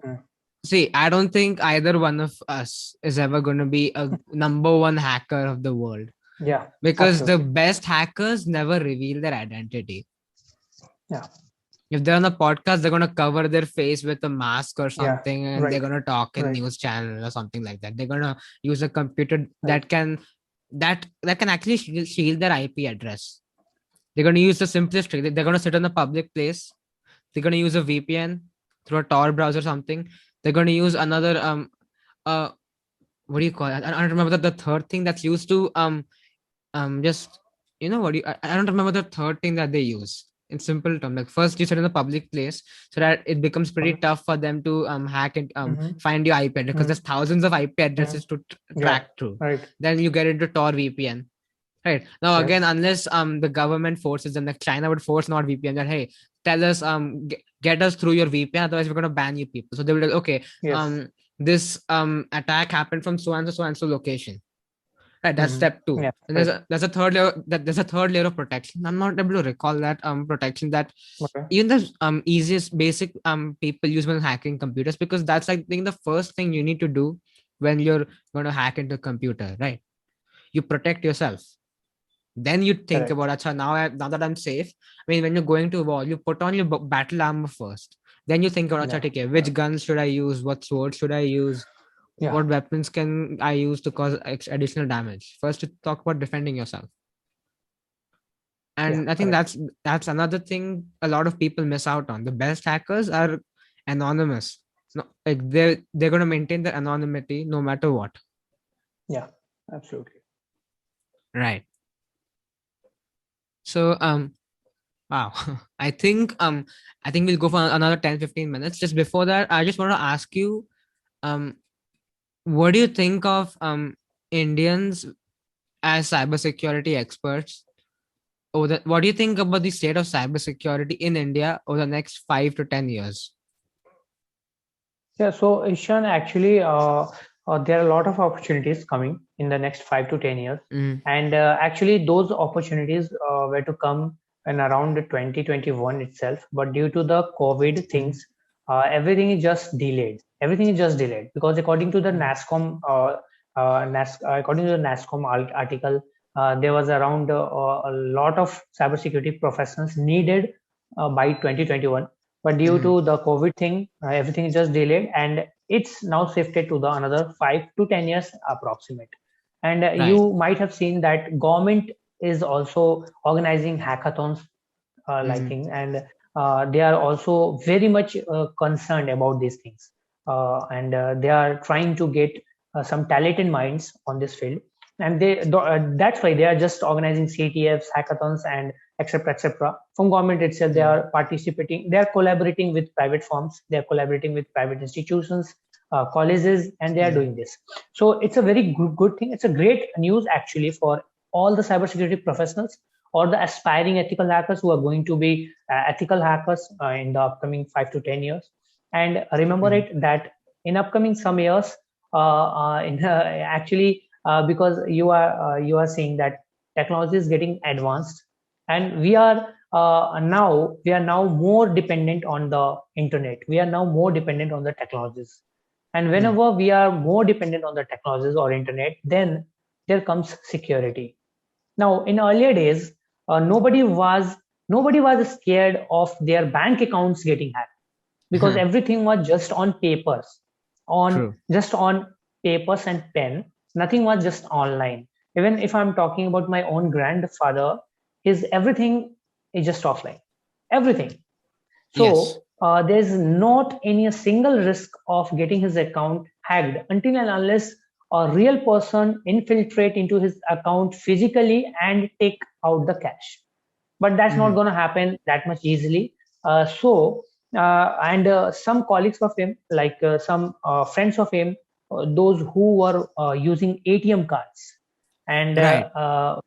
Speaker 2: Mm.
Speaker 1: See, I don't think either one of us is ever going to be a number one hacker of the world,
Speaker 2: Yeah,
Speaker 1: because the
Speaker 2: absolutely.
Speaker 1: best hackers never reveal their identity.
Speaker 2: Yeah,
Speaker 1: If they're on a podcast, they're going to cover their face with a mask or
Speaker 2: yeah.
Speaker 1: something, and they're
Speaker 2: Right,
Speaker 1: going to talk in
Speaker 2: right,
Speaker 1: news channel or something like that. They're going to use a computer
Speaker 2: right.
Speaker 1: that can actually shield their IP address. They're going to use the simplest trick. They're going to sit in a public place. They're going to use a VPN through a Tor browser or something. They're going to use another uh what do you call it? I don't remember the third thing that's used to just what do you I don't remember the third thing that they use in simple terms. Like, first you sit in a public place so that it becomes pretty
Speaker 2: Okay.
Speaker 1: tough for them to hack and
Speaker 2: Mm-hmm.
Speaker 1: find your IP address, because there's thousands of IP
Speaker 2: Mm-hmm.
Speaker 1: addresses to
Speaker 2: Yeah,
Speaker 1: track through.
Speaker 2: right,
Speaker 1: Then you get into Tor VPN. Right. Now
Speaker 2: yes,
Speaker 1: again, unless the government forces them, like China would force not VPN, that hey, tell us get us through your VPN, otherwise we're gonna ban you people. So they will like, okay,
Speaker 2: yes.
Speaker 1: this attack happened from so and so location. Right, that's
Speaker 2: Mm-hmm.
Speaker 1: step two.
Speaker 2: Yeah,
Speaker 1: And
Speaker 2: right.
Speaker 1: there's a third layer, there's a third layer of protection. I'm not able to recall that protection that
Speaker 2: Okay.
Speaker 1: even the easiest basic people use when hacking computers, because that's, I think, the first thing you need to do when you're going to hack into a computer, right? You protect yourself. Then you think
Speaker 2: Correct.
Speaker 1: about, Acha, now that I'm safe. I mean, when you're going to war, you put on your battle armor first. Then you think about, Acha,
Speaker 2: Yeah,
Speaker 1: okay,
Speaker 2: yeah,
Speaker 1: which guns should I use? What sword should I use?
Speaker 2: Yeah.
Speaker 1: What weapons can I use to cause additional damage? First, to talk about defending yourself.
Speaker 2: Yeah.
Speaker 1: And I think
Speaker 2: Correct.
Speaker 1: that's another thing a lot of people miss out on. The best hackers are anonymous. No, like they're going to maintain their anonymity no matter what.
Speaker 2: Yeah. Absolutely.
Speaker 1: Right. So wow. I think we'll go for another 10-15 minutes. Just before that, I just want to ask you, um what do you think of Indians as cybersecurity experts? What do you think about the state of cybersecurity in India over the next 5 to 10 years?
Speaker 2: Yeah, so Ishan, actually, there are a lot of opportunities coming in the next 5 to 10 years,
Speaker 1: Mm,
Speaker 2: and actually, those opportunities were to come in around 2021 itself, but due to the COVID
Speaker 1: mm,
Speaker 2: things, everything is just delayed. Everything is just delayed because according to the
Speaker 1: mm,
Speaker 2: according to the NASCOM article, there was around a lot of cybersecurity professionals needed by 2021, but due
Speaker 1: mm.
Speaker 2: to the COVID thing, everything is just delayed, and it's now shifted to the another 5 to 10 years approximate. And
Speaker 1: Right.
Speaker 2: you might have seen that government is also organizing hackathons, like
Speaker 1: Mm,
Speaker 2: thing, and they are also very much concerned about these things, and they are trying to get some talented minds on this field, and that's why they are just organizing CTFs, hackathons, and etc etc. From government itself, they
Speaker 1: mm,
Speaker 2: are participating, they are collaborating with private firms, they are collaborating with private institutions, colleges, and they are
Speaker 1: mm,
Speaker 2: doing this. So it's a very good thing. It's a great news actually for all the cybersecurity professionals or the aspiring ethical hackers who are going to be ethical hackers in the upcoming 5 to 10 years. And remember
Speaker 1: mm.
Speaker 2: it that in upcoming some years, actually, because you are seeing that technology is getting advanced, and we are now more dependent on the internet. We are now more dependent on the technologies, and
Speaker 1: Mm,
Speaker 2: whenever we are more dependent on the technologies or internet, then there comes security. Now, in earlier days, nobody was scared of their bank accounts getting hacked because everything was just on papers, on
Speaker 1: True.
Speaker 2: just on papers and pen. Nothing was just online. Even if I'm talking about my own grandfather, his everything is just offline. Everything.
Speaker 1: Yes.
Speaker 2: So there's not any single risk of getting his account hacked until and unless a real person infiltrate into his account physically and take out the cash. But that's not
Speaker 1: Mm,
Speaker 2: going to happen that much easily. And some colleagues of him, like some friends of him, those who were using ATM cards, and
Speaker 1: right.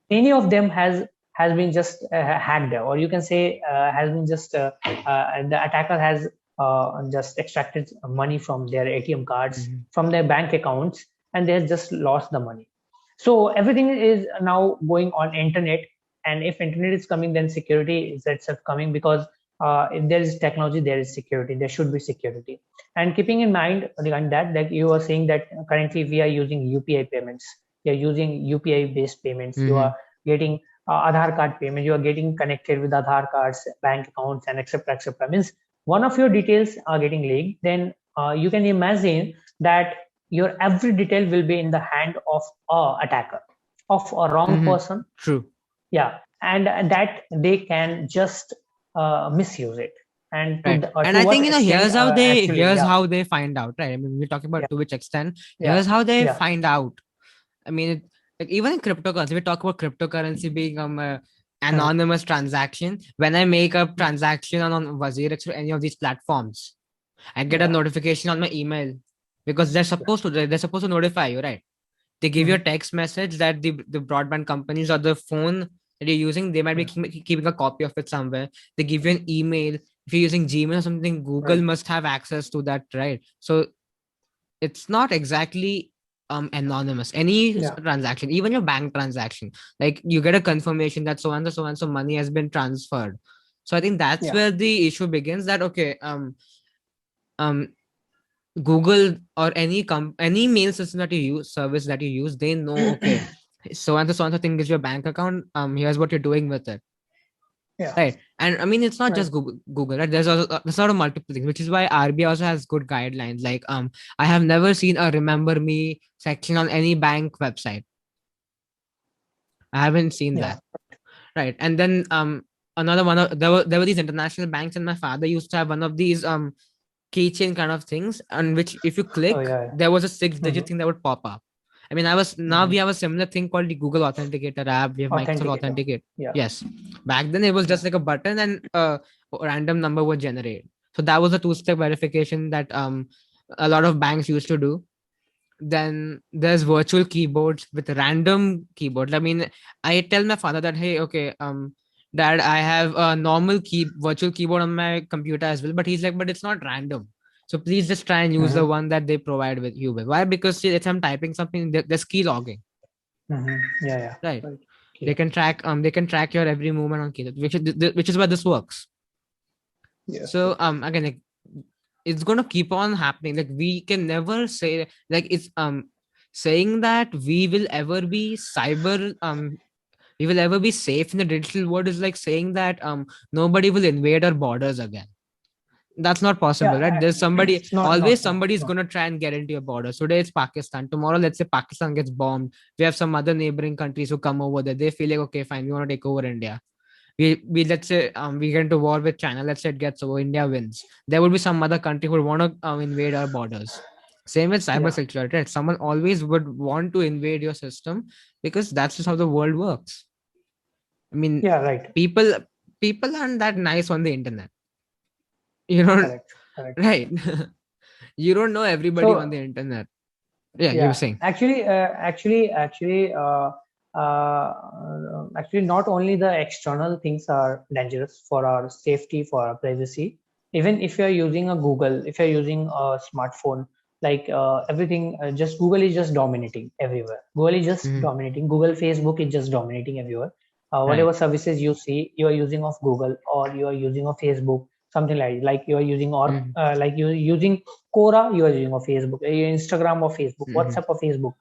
Speaker 2: many of them has been just hacked, or you can say has been just the attacker has just extracted money from their ATM cards,
Speaker 1: Mm,
Speaker 2: from their bank accounts, and they have just lost the money. So everything is now going on internet, and if internet is coming, then security is itself coming, because if there is technology, there is security, there should be security. And keeping in mind regarding that, like you were saying that currently we are using UPI payments, you're using UPI based payments, you are
Speaker 1: mm,
Speaker 2: getting Aadhaar card payment, you are getting connected with Aadhaar cards, bank accounts, and etc etc. Means one of your details are getting leaked, then you can imagine that your every detail will be in the hand of a attacker, of a wrong
Speaker 1: mm.
Speaker 2: person.
Speaker 1: True.
Speaker 2: Yeah, and that they can just misuse it, and
Speaker 1: Right. And
Speaker 2: to
Speaker 1: I
Speaker 2: what
Speaker 1: think,
Speaker 2: extent, actually.
Speaker 1: here's
Speaker 2: Yeah.
Speaker 1: how they find out, right? I mean, we're talking
Speaker 2: Yeah.
Speaker 1: about to which extent.
Speaker 2: Yeah.
Speaker 1: Here's how they
Speaker 2: Yeah.
Speaker 1: find out. I mean, like even in cryptocurrency, we talk about cryptocurrency being a
Speaker 2: Hmm.
Speaker 1: anonymous transaction. When I make a transaction on WazirX or any of these platforms, I get a
Speaker 2: Yeah.
Speaker 1: notification on my email because
Speaker 2: Yeah.
Speaker 1: they're supposed to notify you, right? They give you a
Speaker 2: Mhm.
Speaker 1: text message that the broadband companies or the phone that you're using, they might be
Speaker 2: Yeah.
Speaker 1: keeping a copy of it somewhere. They give you an email. If you're using Gmail or something, Google
Speaker 2: Right.
Speaker 1: must have access to that, right? So it's not exactly anonymous. Any
Speaker 2: Yeah.
Speaker 1: transaction, even your bank transaction, like you get a confirmation that so and so money has been transferred. So I think that's
Speaker 2: Yeah.
Speaker 1: where the issue begins, that okay, um Google or any mail system that you use, service that you use, they know, okay, so and so thing is your bank account. Here's what you're doing with it.
Speaker 2: Yeah.
Speaker 1: right? And I mean, it's not
Speaker 2: Right.
Speaker 1: just Google, right? There's a lot of multiple things, which is why RBI also has good guidelines. Like, I have never seen a remember me section on any bank website. I haven't seen
Speaker 2: Yeah.
Speaker 1: that. Right. And then another one of there were these international banks, and my father used to have one of these keychain kind of things, on which if you
Speaker 2: Oh,
Speaker 1: click,
Speaker 2: yeah.
Speaker 1: there was a 6-digit
Speaker 2: Mm-hmm.
Speaker 1: thing that would pop up. I mean, I was now
Speaker 2: Mm-hmm.
Speaker 1: we have a similar thing called the Google Authenticator app. We have Microsoft
Speaker 2: Authenticator.
Speaker 1: Authenticate.
Speaker 2: Yeah.
Speaker 1: Yes. Back then it was
Speaker 2: Yeah.
Speaker 1: just like a button, and a random number would generate. So that was a two-step verification that a lot of banks used to do. Then there's virtual keyboards with random keyboards. I mean, I tell my father that, hey, okay, dad, I have a normal virtual keyboard on my computer as well, but he's like, but it's not random, so please just try and use the
Speaker 2: Mm-hmm.
Speaker 1: one that they provide with you with. Why? Because see, if I'm typing something, there's key logging,
Speaker 2: Mm-hmm. Yeah. Yeah.
Speaker 1: right?
Speaker 2: Right.
Speaker 1: They
Speaker 2: Okay.
Speaker 1: can track your every movement on key, which is why this works.
Speaker 2: Yes.
Speaker 1: So
Speaker 2: Yes.
Speaker 1: again, like, it's gonna keep on happening. Like, we can never say, like, it's saying that we will ever be safe in the digital world is like saying that nobody will invade our borders again. That's not possible, right?
Speaker 2: Yeah.
Speaker 1: There's somebody,
Speaker 2: It's not.
Speaker 1: always
Speaker 2: Not. No.
Speaker 1: somebody is
Speaker 2: No.
Speaker 1: going to try and get into your border. Today it's Pakistan, tomorrow let's say Pakistan gets bombed, we have some other neighboring countries who come over there, they feel like, okay, fine, we want to take over India. We let's say we get into war with China, let's say it gets over, India wins, there would be some other country who would want to invade our borders. Same with cyber
Speaker 2: Yeah.
Speaker 1: security, right? Someone always would want to invade your system, because that's just how the world works. I mean,
Speaker 2: Yeah. Right.
Speaker 1: people people aren't that nice on the internet, you know.
Speaker 2: Correct. Correct.
Speaker 1: Right. You don't know everybody on the
Speaker 2: So
Speaker 1: internet. Yeah, you were
Speaker 2: yeah,
Speaker 1: saying.
Speaker 2: actually, not only the external things are dangerous for our safety, for our privacy. Even if you're using a Google, if you're using a smartphone, like everything, just Google is just dominating everywhere. Google is just
Speaker 1: Mhm.
Speaker 2: dominating. Google, Facebook is just dominating everywhere.
Speaker 1: Right.
Speaker 2: Whatever services you see, you are using of Google or you are using of Facebook, something like you are using, or
Speaker 1: Mhm.
Speaker 2: like you're using Quora, you are using of Facebook, Instagram or Facebook,
Speaker 1: Mhm.
Speaker 2: WhatsApp or Facebook,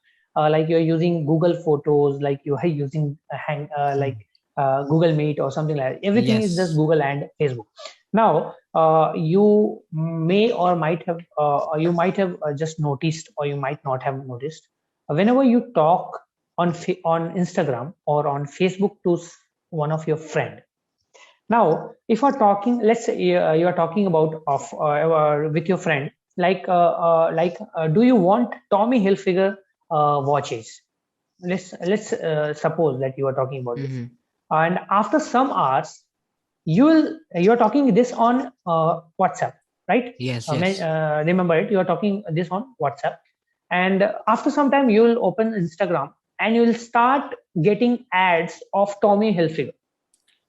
Speaker 2: like you're using Google Photos, like you are using
Speaker 1: Mhm.
Speaker 2: Google Meet or something like that. Everything is just
Speaker 1: Yes.
Speaker 2: Google and Facebook. Now, you may or might have, or you might have just noticed, or you might not have noticed, whenever you talk on Instagram or on Facebook to one of your friend. Now, if you're talking, let's say you are talking about with your friend, do you want Tommy Hilfiger watches? Let's suppose that you are talking about this,
Speaker 1: Mhm.
Speaker 2: and after some hours, you're talking this on WhatsApp, right?
Speaker 1: Yes, yes.
Speaker 2: Remember it. You are talking this on WhatsApp, and after some time, you will open Instagram and you will start getting ads of Tommy Hilfiger.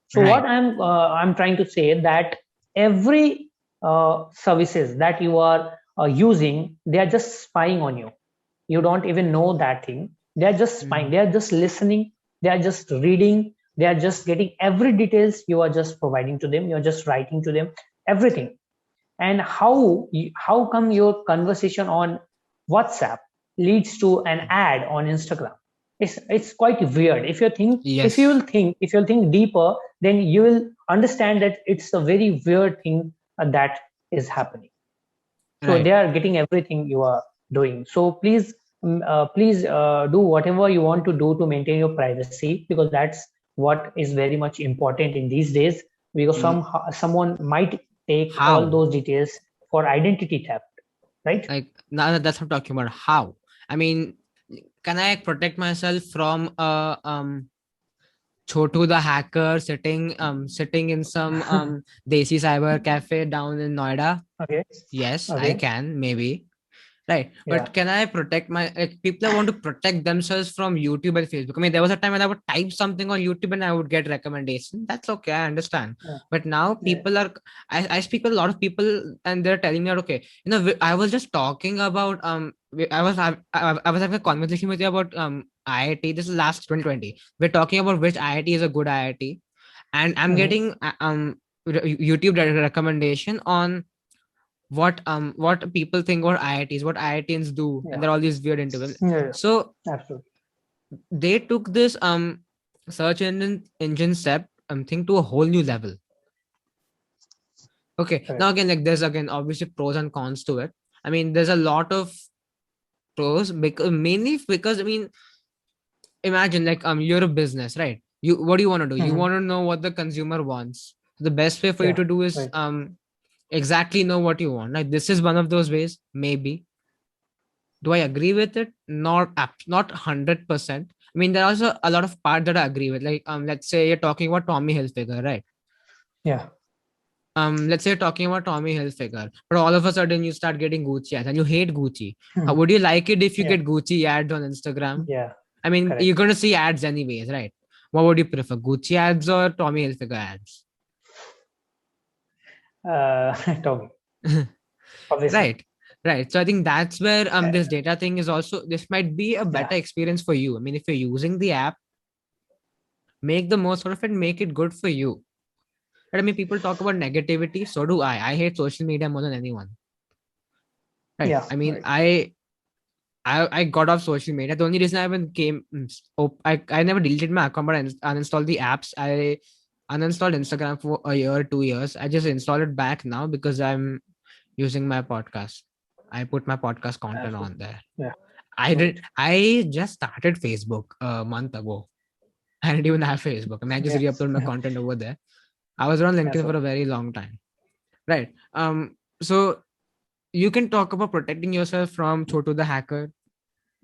Speaker 2: So what
Speaker 1: Right.
Speaker 2: I'm trying to say that every services that you are using, they are just spying on you. You don't even know that thing. They are just spying.
Speaker 1: Mhm.
Speaker 2: They are just listening. They are just reading. They are just getting every details you are just providing to them. You are just writing to them everything. And how come your conversation on WhatsApp leads to an ad on Instagram? It's quite weird.
Speaker 1: Yes.
Speaker 2: If you'll think deeper, then you will understand that it's a very weird thing that is happening. So they
Speaker 1: Right.
Speaker 2: are getting everything you are doing. So please do whatever you want to do to maintain your privacy, because that's what is very much important in these days, because
Speaker 1: Mm,
Speaker 2: someone might take all
Speaker 1: how?
Speaker 2: those details for identity theft, right?
Speaker 1: Like, now that's what I'm talking about. How? I mean, can I protect myself from Chotu the hacker sitting in some desi cyber cafe down in Noida?
Speaker 2: Okay.
Speaker 1: Yes, I
Speaker 2: Okay.
Speaker 1: can, maybe. Right.
Speaker 2: Yeah.
Speaker 1: But can I protect like, people want to protect themselves from YouTube and Facebook? I mean, there was a time when I would type something on YouTube and I would get recommendation. That's okay. I understand.
Speaker 2: Yeah.
Speaker 1: But now
Speaker 2: Yeah.
Speaker 1: I speak with a lot of people and they're telling me that, okay, I was just talking about, I was having a conversation with you about, IIT. This is last 2020. We're talking about which IIT is a good IIT. And I'm
Speaker 2: Mhm.
Speaker 1: getting, YouTube recommendation on what people think about IITs, what IITians do, and
Speaker 2: Yeah.
Speaker 1: there are all these weird interviews.
Speaker 2: Yeah.
Speaker 1: So
Speaker 2: Absolutely.
Speaker 1: they took this search engine step. thing to a whole new level. Okay, now
Speaker 2: Correct.
Speaker 1: again, like there's again obviously pros and cons to it. I mean, there's a lot of pros because mainly because I mean, imagine like you're a business, right? You what do you want to do? You
Speaker 2: Hmm.
Speaker 1: want to know what the consumer wants. The best way for you
Speaker 2: Yeah.
Speaker 1: to do is
Speaker 2: Right.
Speaker 1: exactly know what you want. Like this is one of those ways, maybe. Do I agree with it? Not 100%. I mean, there are also a lot of parts that I agree with. Like let's say you're talking about Tommy Hilfiger, right?
Speaker 2: Yeah.
Speaker 1: Let's say you're talking about Tommy Hilfiger, but all of a sudden you start getting Gucci ads and you hate Gucci. How
Speaker 2: Hmm.
Speaker 1: would you like it if you
Speaker 2: Yeah.
Speaker 1: get Gucci ads on Instagram?
Speaker 2: Yeah.
Speaker 1: I mean, you're
Speaker 2: Correct.
Speaker 1: going to see ads anyways, right? What would you prefer, Gucci ads or Tommy Hilfiger ads?
Speaker 2: Tommy, obviously.
Speaker 1: Right, right. So I think that's where
Speaker 2: Uh,
Speaker 1: this data thing is also, this might be a
Speaker 2: yeah.
Speaker 1: better experience for you. I mean, if you're using the app, make the most out of it, make it good for you. But I mean, people talk about negativity, so do I hate social media more than anyone, right?
Speaker 2: Yeah.
Speaker 1: I mean,
Speaker 2: Right.
Speaker 1: I got off social media. The only reason I even came, I never deleted my account, but I uninstalled the apps. I uninstalled Instagram for a year, 2 years. I just installed it back now because I'm using my podcast. I put my podcast content
Speaker 2: Absolutely.
Speaker 1: on there.
Speaker 2: Yeah.
Speaker 1: I
Speaker 2: Right.
Speaker 1: did. I just started Facebook a month ago. I didn't even have Facebook. I mean, I just
Speaker 2: Yeah.
Speaker 1: re-upload my
Speaker 2: Yeah.
Speaker 1: content over there. I was on
Speaker 2: That's
Speaker 1: LinkedIn for
Speaker 2: all.
Speaker 1: a very long time. Right. So you can talk about protecting yourself from Chotu the hacker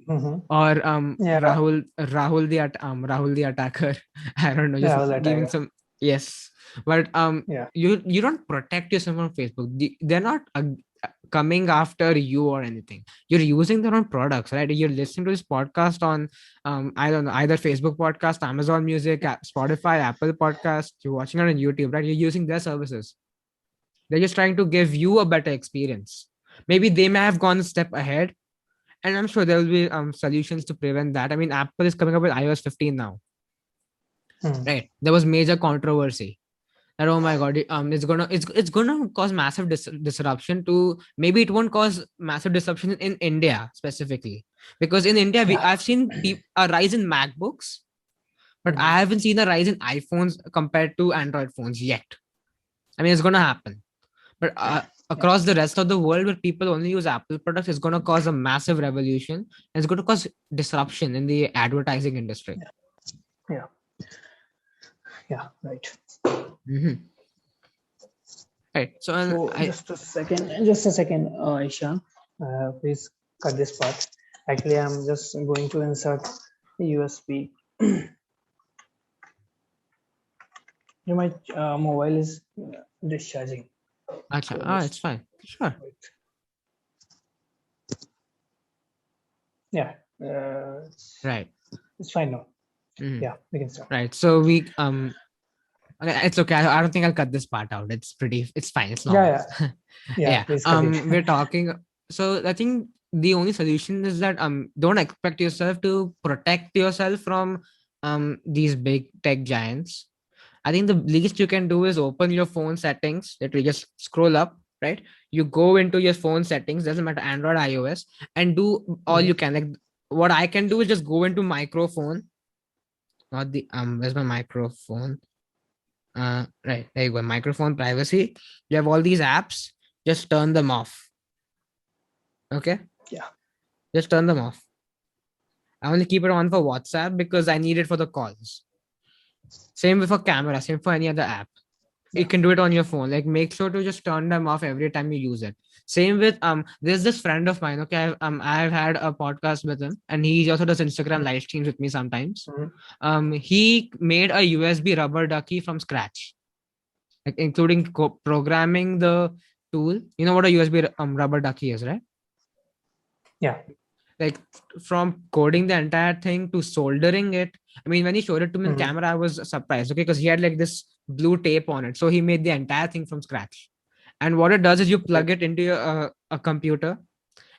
Speaker 2: Mm-hmm.
Speaker 1: or
Speaker 2: Yeah.
Speaker 1: Rahul the attacker. I don't know,
Speaker 2: Yeah.
Speaker 1: just
Speaker 2: All that
Speaker 1: giving
Speaker 2: tiger.
Speaker 1: some, yes. But
Speaker 2: Yeah.
Speaker 1: you don't protect yourself on Facebook. They're not coming after you or anything. You're using their own products, right? You're listening to this podcast on I don't know, either Facebook podcast, Amazon Music, Spotify, Apple Podcast. You're watching it on YouTube, right? You're using their services. They're just trying to give you a better experience. Maybe they may have gone a step ahead, and I'm sure there will be solutions to prevent that. I mean, Apple is coming up with iOS 15 now,
Speaker 2: Mm.
Speaker 1: right? There was major controversy that, oh my god, it's gonna cause massive disruption to, maybe it won't cause massive disruption in India specifically, because in India
Speaker 2: Yeah.
Speaker 1: I've seen a rise in MacBooks, but
Speaker 2: Mm-hmm.
Speaker 1: I haven't seen a rise in iPhones compared to Android phones yet. I mean, it's gonna happen, but
Speaker 2: Yeah.
Speaker 1: across the rest of the world where people only use Apple products, it's going to cause a massive revolution, and it's going to cause disruption in the advertising industry.
Speaker 2: Yeah. Yeah. Yeah. Right.
Speaker 1: Mhm. Right. So
Speaker 2: So
Speaker 1: I
Speaker 2: just a second. Just a second, Ishan. Please cut this part. Actually, I'm just going to insert a USB. My mobile is discharging.
Speaker 1: acha,
Speaker 2: So
Speaker 1: it's
Speaker 2: just
Speaker 1: fine, sure.
Speaker 2: wait. Yeah.
Speaker 1: Right.
Speaker 2: It's fine now.
Speaker 1: Mhm.
Speaker 2: Yeah. We can start.
Speaker 1: Right. So okay, it's okay. I don't think I'll cut this part out. It's fine, it's
Speaker 2: Yeah.
Speaker 1: normal.
Speaker 2: Yeah. Yeah.
Speaker 1: Yeah.
Speaker 2: Please cut it.
Speaker 1: We're talking, so I think the only solution is that don't expect yourself to protect yourself from these big tech giants. I think the least you can do is open your phone settings. That you just scroll up, right? You go into your phone settings, doesn't matter Android, iOS, and do all
Speaker 2: Mhm.
Speaker 1: you can. Like what I can do is just go into microphone, not the where's my microphone? Right, there you go. Microphone privacy. You have all these apps, just turn them off. Okay,
Speaker 2: Yeah.
Speaker 1: just turn them off. I only keep it on for WhatsApp because I need it for the calls. Same with for camera, same for any other app. You
Speaker 2: Yeah.
Speaker 1: can do it on your phone. Like make sure to just turn them off every time you use it. Same with there's this friend of mine. Okay, I've had a podcast with him, and he also does Instagram live streams with me sometimes.
Speaker 2: Mhm.
Speaker 1: He made a USB rubber ducky from scratch, like including programming the tool. You know what a USB rubber ducky is, right?
Speaker 2: Yeah.
Speaker 1: Like from coding the entire thing to soldering it. I mean, when he showed it to me in
Speaker 2: Mhm.
Speaker 1: camera, I was surprised. Okay, because he had like this blue tape on it, so he made the entire thing from scratch. And what it does is you
Speaker 2: Right.
Speaker 1: plug it into your a computer,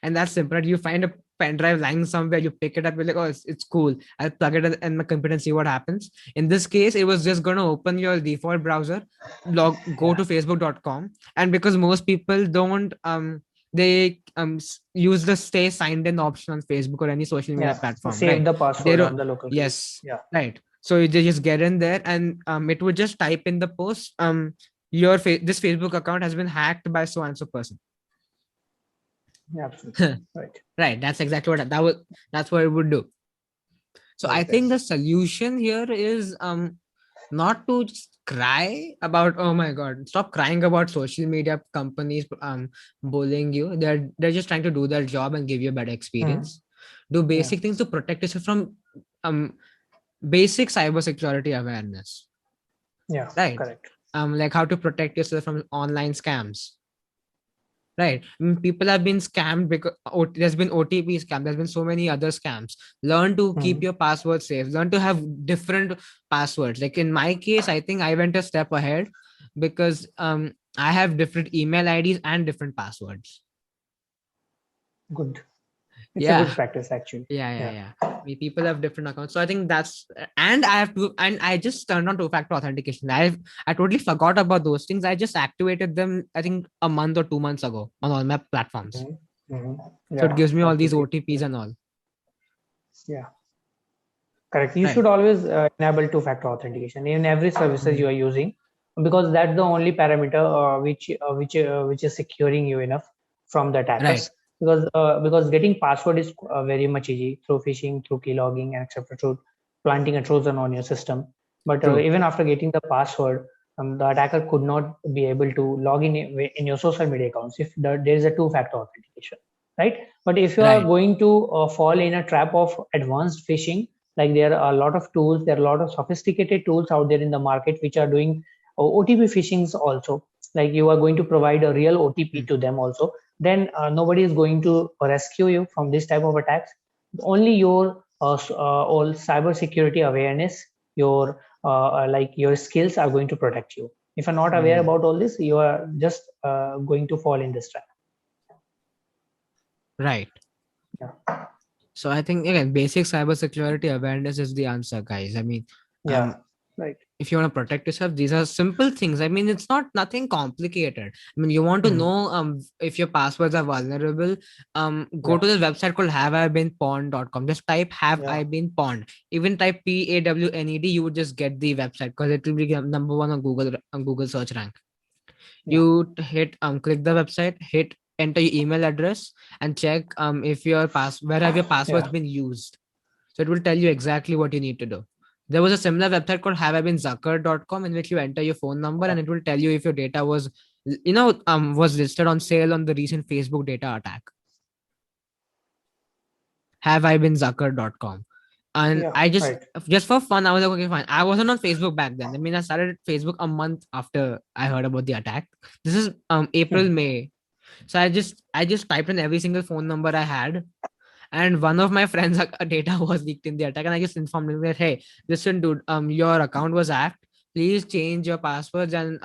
Speaker 1: and that's simple. Right? You find a pen drive lying somewhere, you pick it up, you're like, oh, it's cool. I'll plug it in my computer and see what happens. In this case, it was just going to open your default browser, go
Speaker 2: Yeah.
Speaker 1: to facebook.com, and because most people don't they use the stay signed in option on Facebook or any social media
Speaker 2: Yeah.
Speaker 1: platform,
Speaker 2: Save
Speaker 1: right?
Speaker 2: the
Speaker 1: They
Speaker 2: password
Speaker 1: don't,
Speaker 2: on the local key.
Speaker 1: yes,
Speaker 2: Yeah.
Speaker 1: right. So you just get in there, and it would just type in the post, this Facebook account has been hacked by so and so person.
Speaker 2: Yeah, absolutely. Right.
Speaker 1: Right, that's exactly that's what it would do. So I
Speaker 2: Right.
Speaker 1: think the solution here is not to just cry about, oh my god, stop crying about social media companies bullying you. They're just trying to do their job and give you a better
Speaker 2: Mm.
Speaker 1: experience. Do
Speaker 2: Yeah.
Speaker 1: basic things to protect yourself from um basic cybersecurity awareness,
Speaker 2: Yeah.
Speaker 1: right?
Speaker 2: Correct.
Speaker 1: Like how to protect yourself from online scams. Right. People have been scammed because there's been OTP scam. There's been so many other scams. Learn to keep
Speaker 2: Mm.
Speaker 1: your password safe. Learn to have different passwords. Like in my case, I think I went a step ahead because I have different email IDs and different passwords.
Speaker 2: Good. It's a
Speaker 1: Yeah.
Speaker 2: good practice, actually.
Speaker 1: Yeah, yeah,
Speaker 2: Yeah.
Speaker 1: yeah. People have different accounts, so I think that's, and I have to, and I just turned on two-factor authentication. I totally forgot about those things. I just activated them, I think a month or 2 months ago on all my platforms.
Speaker 2: Mhm. Mhm.
Speaker 1: So it
Speaker 2: Yeah.
Speaker 1: gives me all these
Speaker 2: Absolutely.
Speaker 1: OTPs and all.
Speaker 2: Yeah. Correct. You
Speaker 1: Right.
Speaker 2: should always enable two-factor authentication in every services you
Speaker 1: Mhm.
Speaker 2: are using, because that's the only parameter which is securing you enough from the
Speaker 1: Right.
Speaker 2: attackers. Because getting password is very much easy through phishing, through keylogging, and etc. Through planting a Trojan on your system. But
Speaker 1: True.
Speaker 2: even after getting the password, the attacker could not be able to log in your social media accounts if there is a two-factor authentication, right? But if you are
Speaker 1: Right.
Speaker 2: going to fall in a trap of advanced phishing, like there are a lot of tools, there are a lot of sophisticated tools out there in the market which are doing OTP phishings also. Like you are going to provide a real OTP
Speaker 1: Mm.
Speaker 2: to them also. Then nobody is going to rescue you from this type of attacks. Only your all cyber security awareness, your like your skills are going to protect you. If you're not aware
Speaker 1: Mhm.
Speaker 2: about all this, you are just going to fall in this trap.
Speaker 1: Right.
Speaker 2: Yeah.
Speaker 1: So I think again, basic cybersecurity awareness is the answer, guys. I mean,
Speaker 2: Yeah.
Speaker 1: um,
Speaker 2: Right.
Speaker 1: if you want to protect yourself, these are simple things. I mean, it's not nothing complicated. I mean, you want to
Speaker 2: Mhm.
Speaker 1: know if your passwords are vulnerable, go
Speaker 2: Yeah.
Speaker 1: to this website called haveibeenpawned.com. Just type have
Speaker 2: Yeah.
Speaker 1: I been pawned. Even type PAWNED, you would just get the website because it will be number one on Google search rank.
Speaker 2: Yeah.
Speaker 1: You hit click the website, hit enter your email address, and check if your where have your passwords
Speaker 2: Yeah.
Speaker 1: been used. So it will tell you exactly what you need to do. There was a similar website called haveibeenzucker.com in which you enter your phone number and it will tell you if your data was, was listed on sale on the recent Facebook data attack. Haveibeenzucker.com. And
Speaker 2: Yeah.
Speaker 1: I
Speaker 2: Right.
Speaker 1: just for fun, I was like, okay, fine. I wasn't on Facebook back then. I mean, I started Facebook a month after I heard about the attack. This is April,
Speaker 2: Mhm.
Speaker 1: May. So I just typed in every single phone number I had, and one of my friends' data was leaked in the attack, and I just informed him that, hey, listen, dude, your account was hacked. Please change your passwords and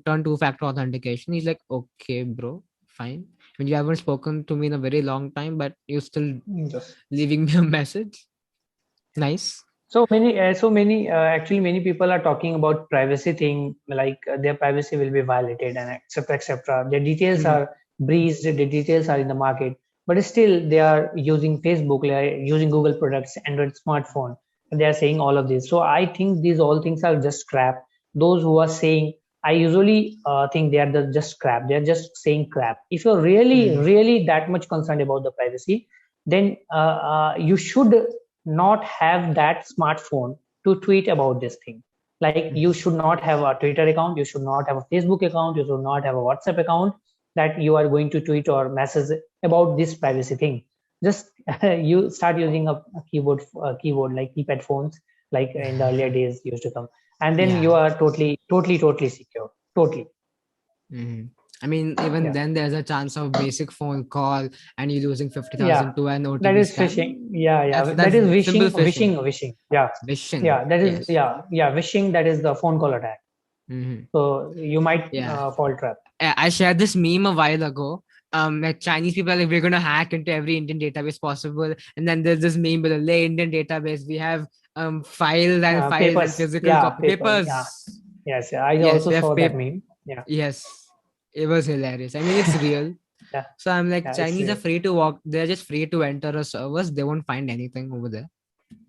Speaker 1: turn two-factor authentication. He's like, okay, bro, fine. I mean, you haven't spoken to me in a very long time, but you're still
Speaker 2: Yes.
Speaker 1: leaving me a message. Nice.
Speaker 2: Actually, many people are talking about privacy thing, like their privacy will be violated and etc. etc. Their details
Speaker 1: Mhm.
Speaker 2: are breached, the details are in the market, but still they are using Facebook, they are using Google products, Android smartphone, and they are saying all of this. So I think these all things are just crap. Those who are saying, I usually think they are just crap. They are just saying crap. If you're really,
Speaker 1: Mhm.
Speaker 2: really that much concerned about the privacy, then you should not have that smartphone to tweet about this thing. Like you
Speaker 1: Mhm.
Speaker 2: should not have a Twitter account, you should not have a Facebook account, you should not have a WhatsApp account that you are going to tweet or message about this privacy thing. Just you start using a keyboard like keypad phones, like in the earlier days used to come, and then
Speaker 1: Yeah.
Speaker 2: you are totally secure. Totally.
Speaker 1: Mhm. I mean, even
Speaker 2: Yeah.
Speaker 1: then, there's a chance of basic phone call and you losing
Speaker 2: Yeah.
Speaker 1: 50,000 to an
Speaker 2: That
Speaker 1: OTP
Speaker 2: is
Speaker 1: scam.
Speaker 2: phishing. Yeah,
Speaker 1: That's
Speaker 2: yeah. That
Speaker 1: that's
Speaker 2: is
Speaker 1: simple phishing.
Speaker 2: wishing. Yeah.
Speaker 1: Wishing.
Speaker 2: Yeah, that is,
Speaker 1: Yes.
Speaker 2: wishing, that is the phone call attack.
Speaker 1: Hmm.
Speaker 2: So you might
Speaker 1: Yeah.
Speaker 2: fall trap.
Speaker 1: I shared this meme a while ago. Like Chinese people are like, we're gonna hack into every Indian database possible, and then there's this meme with a lay Indian database. We have files and
Speaker 2: Papers.
Speaker 1: physical
Speaker 2: Yeah,
Speaker 1: copy
Speaker 2: paper. Yeah.
Speaker 1: papers.
Speaker 2: Yes, yeah, I
Speaker 1: Yes,
Speaker 2: also
Speaker 1: we have
Speaker 2: saw that
Speaker 1: paper.
Speaker 2: meme. Yeah.
Speaker 1: Yes, it was hilarious. I mean, it's real.
Speaker 2: Yeah,
Speaker 1: So I'm like,
Speaker 2: yeah, it's
Speaker 1: Chinese are
Speaker 2: real.
Speaker 1: free to walk. They're just free to enter a servers. They won't find anything over there.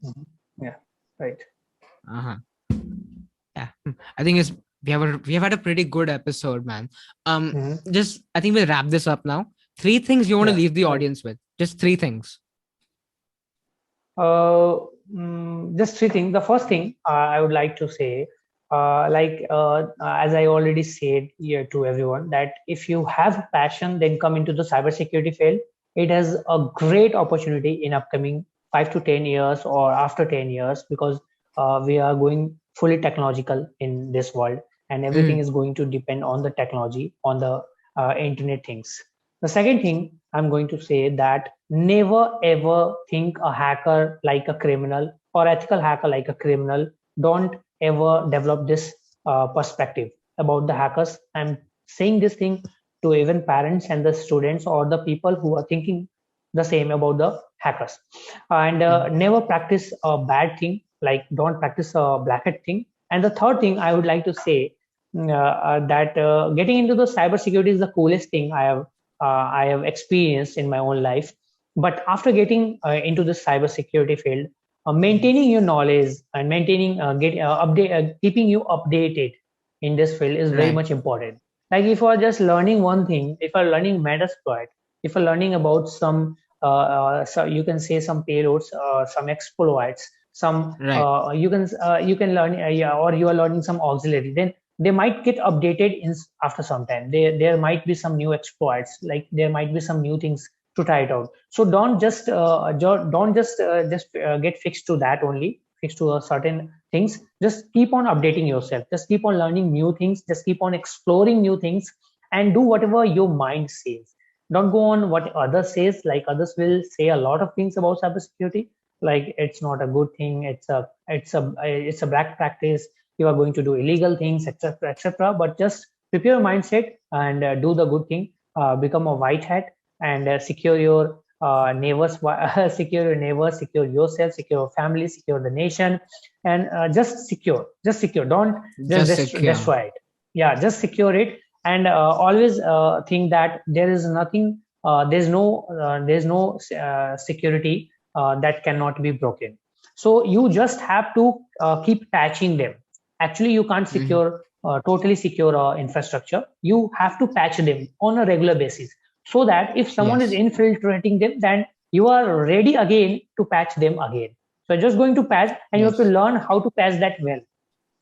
Speaker 2: Mhm. Yeah, right.
Speaker 1: Uh-huh. Yeah. I think it's we have had a pretty good episode, man.
Speaker 2: Mhm.
Speaker 1: Just I think we'll wrap this up now. Three things you want to
Speaker 2: Yeah,
Speaker 1: leave the
Speaker 2: right.
Speaker 1: audience with. Just three things.
Speaker 2: Uh, just three things. The first thing I would like to say, as I already said here to everyone, that if you have passion, then come into the cybersecurity field. It has a great opportunity in upcoming 5 to 10 years or after 10 years, because we are going fully technological in this world, and everything
Speaker 1: Mm,
Speaker 2: is going to depend on the technology, on the internet things. The second thing I'm going to say, that never ever think a hacker like a criminal or ethical hacker like a criminal. Don't ever develop this perspective about the hackers. I'm saying this thing to even parents and the students or the people who are thinking the same about the hackers. And
Speaker 1: mm,
Speaker 2: never practice a bad thing, like don't practice a black hat thing. And the third thing I would like to say, that getting into the cybersecurity is the coolest thing I have experienced in my own life. But after getting into the cybersecurity field, maintaining your knowledge and maintaining keeping you updated in this field is very
Speaker 1: right.
Speaker 2: much important. Like if you are just learning one thing, if you are learning Metasploit, if you're learning about some, so you can say some payloads, some exploits, some
Speaker 1: Right.
Speaker 2: you can learn, yeah, or you are learning some auxiliary, then they might get updated in after some time. There might be some new exploits, like there might be some new things to try it out. So don't just get fixed to that only, fixed to a certain things. Just keep on updating yourself, just keep on learning new things, just keep on exploring new things, and do whatever your mind says. Don't go on what others says. Like others will say a lot of things about cybersecurity, like it's not a good thing, it's a black practice, you are going to do illegal things, etc., etc. But just prepare your mindset and do the good thing. Become a white hat and secure your neighbors, secure your neighbors, secure yourself, secure your family, secure the nation, and just secure. Don't just
Speaker 1: Just secure.
Speaker 2: destroy it. Yeah, just secure it, and always think that there is nothing. There's no security that cannot be broken. So you just have to keep patching them. Actually, you can't
Speaker 1: Mhm.
Speaker 2: secure totally secure infrastructure. You have to patch them on a regular basis, so that if someone is
Speaker 1: Yes.
Speaker 2: infiltrating them, then you are ready again to patch them again. So just going to patch, and you have to
Speaker 1: Yes.
Speaker 2: learn how to patch that well.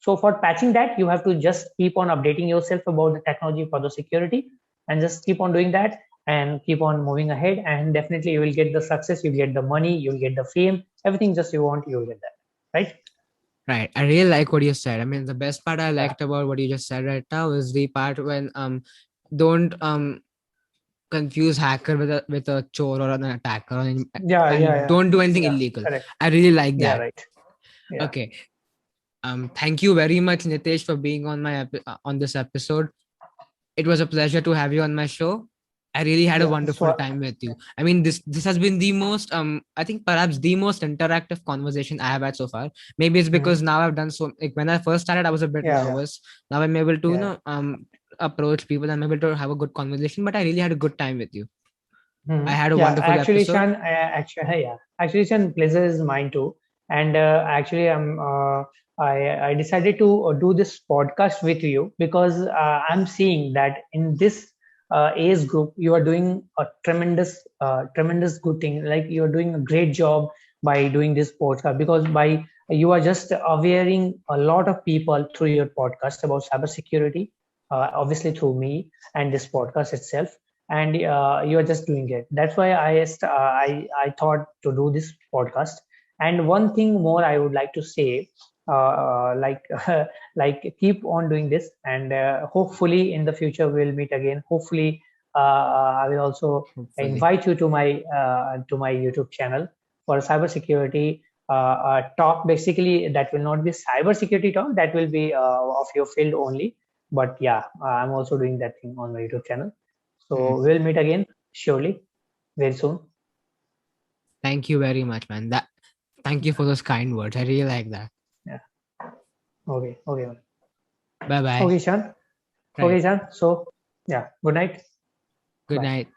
Speaker 2: So for patching that, you have to just keep on updating yourself about the technology for the security, and just keep on doing that and keep on moving ahead. And definitely you will get the success, you get the money, you'll get the fame, everything just you want, you'll get that. Right?
Speaker 1: Right. I really like what you said. I mean, the best part I
Speaker 2: Yeah.
Speaker 1: liked about what you just said right now is the part when don't confuse hacker with a chore or an attacker,
Speaker 2: Yeah, yeah,
Speaker 1: and
Speaker 2: yeah.
Speaker 1: don't do anything
Speaker 2: Yeah.
Speaker 1: illegal.
Speaker 2: Correct.
Speaker 1: I really like
Speaker 2: Yeah,
Speaker 1: that.
Speaker 2: right. Yeah.
Speaker 1: Okay. Thank you very much, Nitesh, for being on on this episode. It was a pleasure to have you on my show. I really had a
Speaker 2: Yeah.
Speaker 1: wonderful
Speaker 2: So
Speaker 1: time with you. I mean, this has been the most I think perhaps the most interactive conversation I have had so far. Maybe it's
Speaker 2: mhm.
Speaker 1: because now I've done so. Like when I first started, I was a bit
Speaker 2: Yeah, yeah,
Speaker 1: nervous. Now I'm able to
Speaker 2: yeah.
Speaker 1: approach people. I'm able to have a good conversation. But I really had a good time with you. I
Speaker 2: Mhm.
Speaker 1: had a
Speaker 2: Yeah,
Speaker 1: wonderful
Speaker 2: actually,
Speaker 1: episode.
Speaker 2: Shan, yeah, actually, Shan, pleasure is mine too. And actually, I decided to do this podcast with you because I'm seeing that in this age group, you are doing a tremendous good thing. Like you are doing a great job by doing this podcast, because by you are just awareing a lot of people through your podcast about cybersecurity, obviously through me and this podcast itself, and you are just doing it. That's why I thought to do this podcast. And one thing more I would like to say, like like keep on doing this, and hopefully in the future we'll meet again. Hopefully, I will also
Speaker 1: Hopefully,
Speaker 2: invite you to my YouTube channel for cybersecurity talk. Basically, that will not be cybersecurity talk. That will be of your field only. But yeah, I'm also doing that thing on my YouTube channel.
Speaker 1: mm.
Speaker 2: So we'll meet again surely very soon.
Speaker 1: Thank you very much, man. That thank you for those kind words. I really like that.
Speaker 2: Yeah. Okay. Okay.
Speaker 1: Bye bye.
Speaker 2: Okay, Shan. Okay,
Speaker 1: Right.
Speaker 2: Shan. So yeah. Good night.
Speaker 1: Good
Speaker 2: Bye.
Speaker 1: night.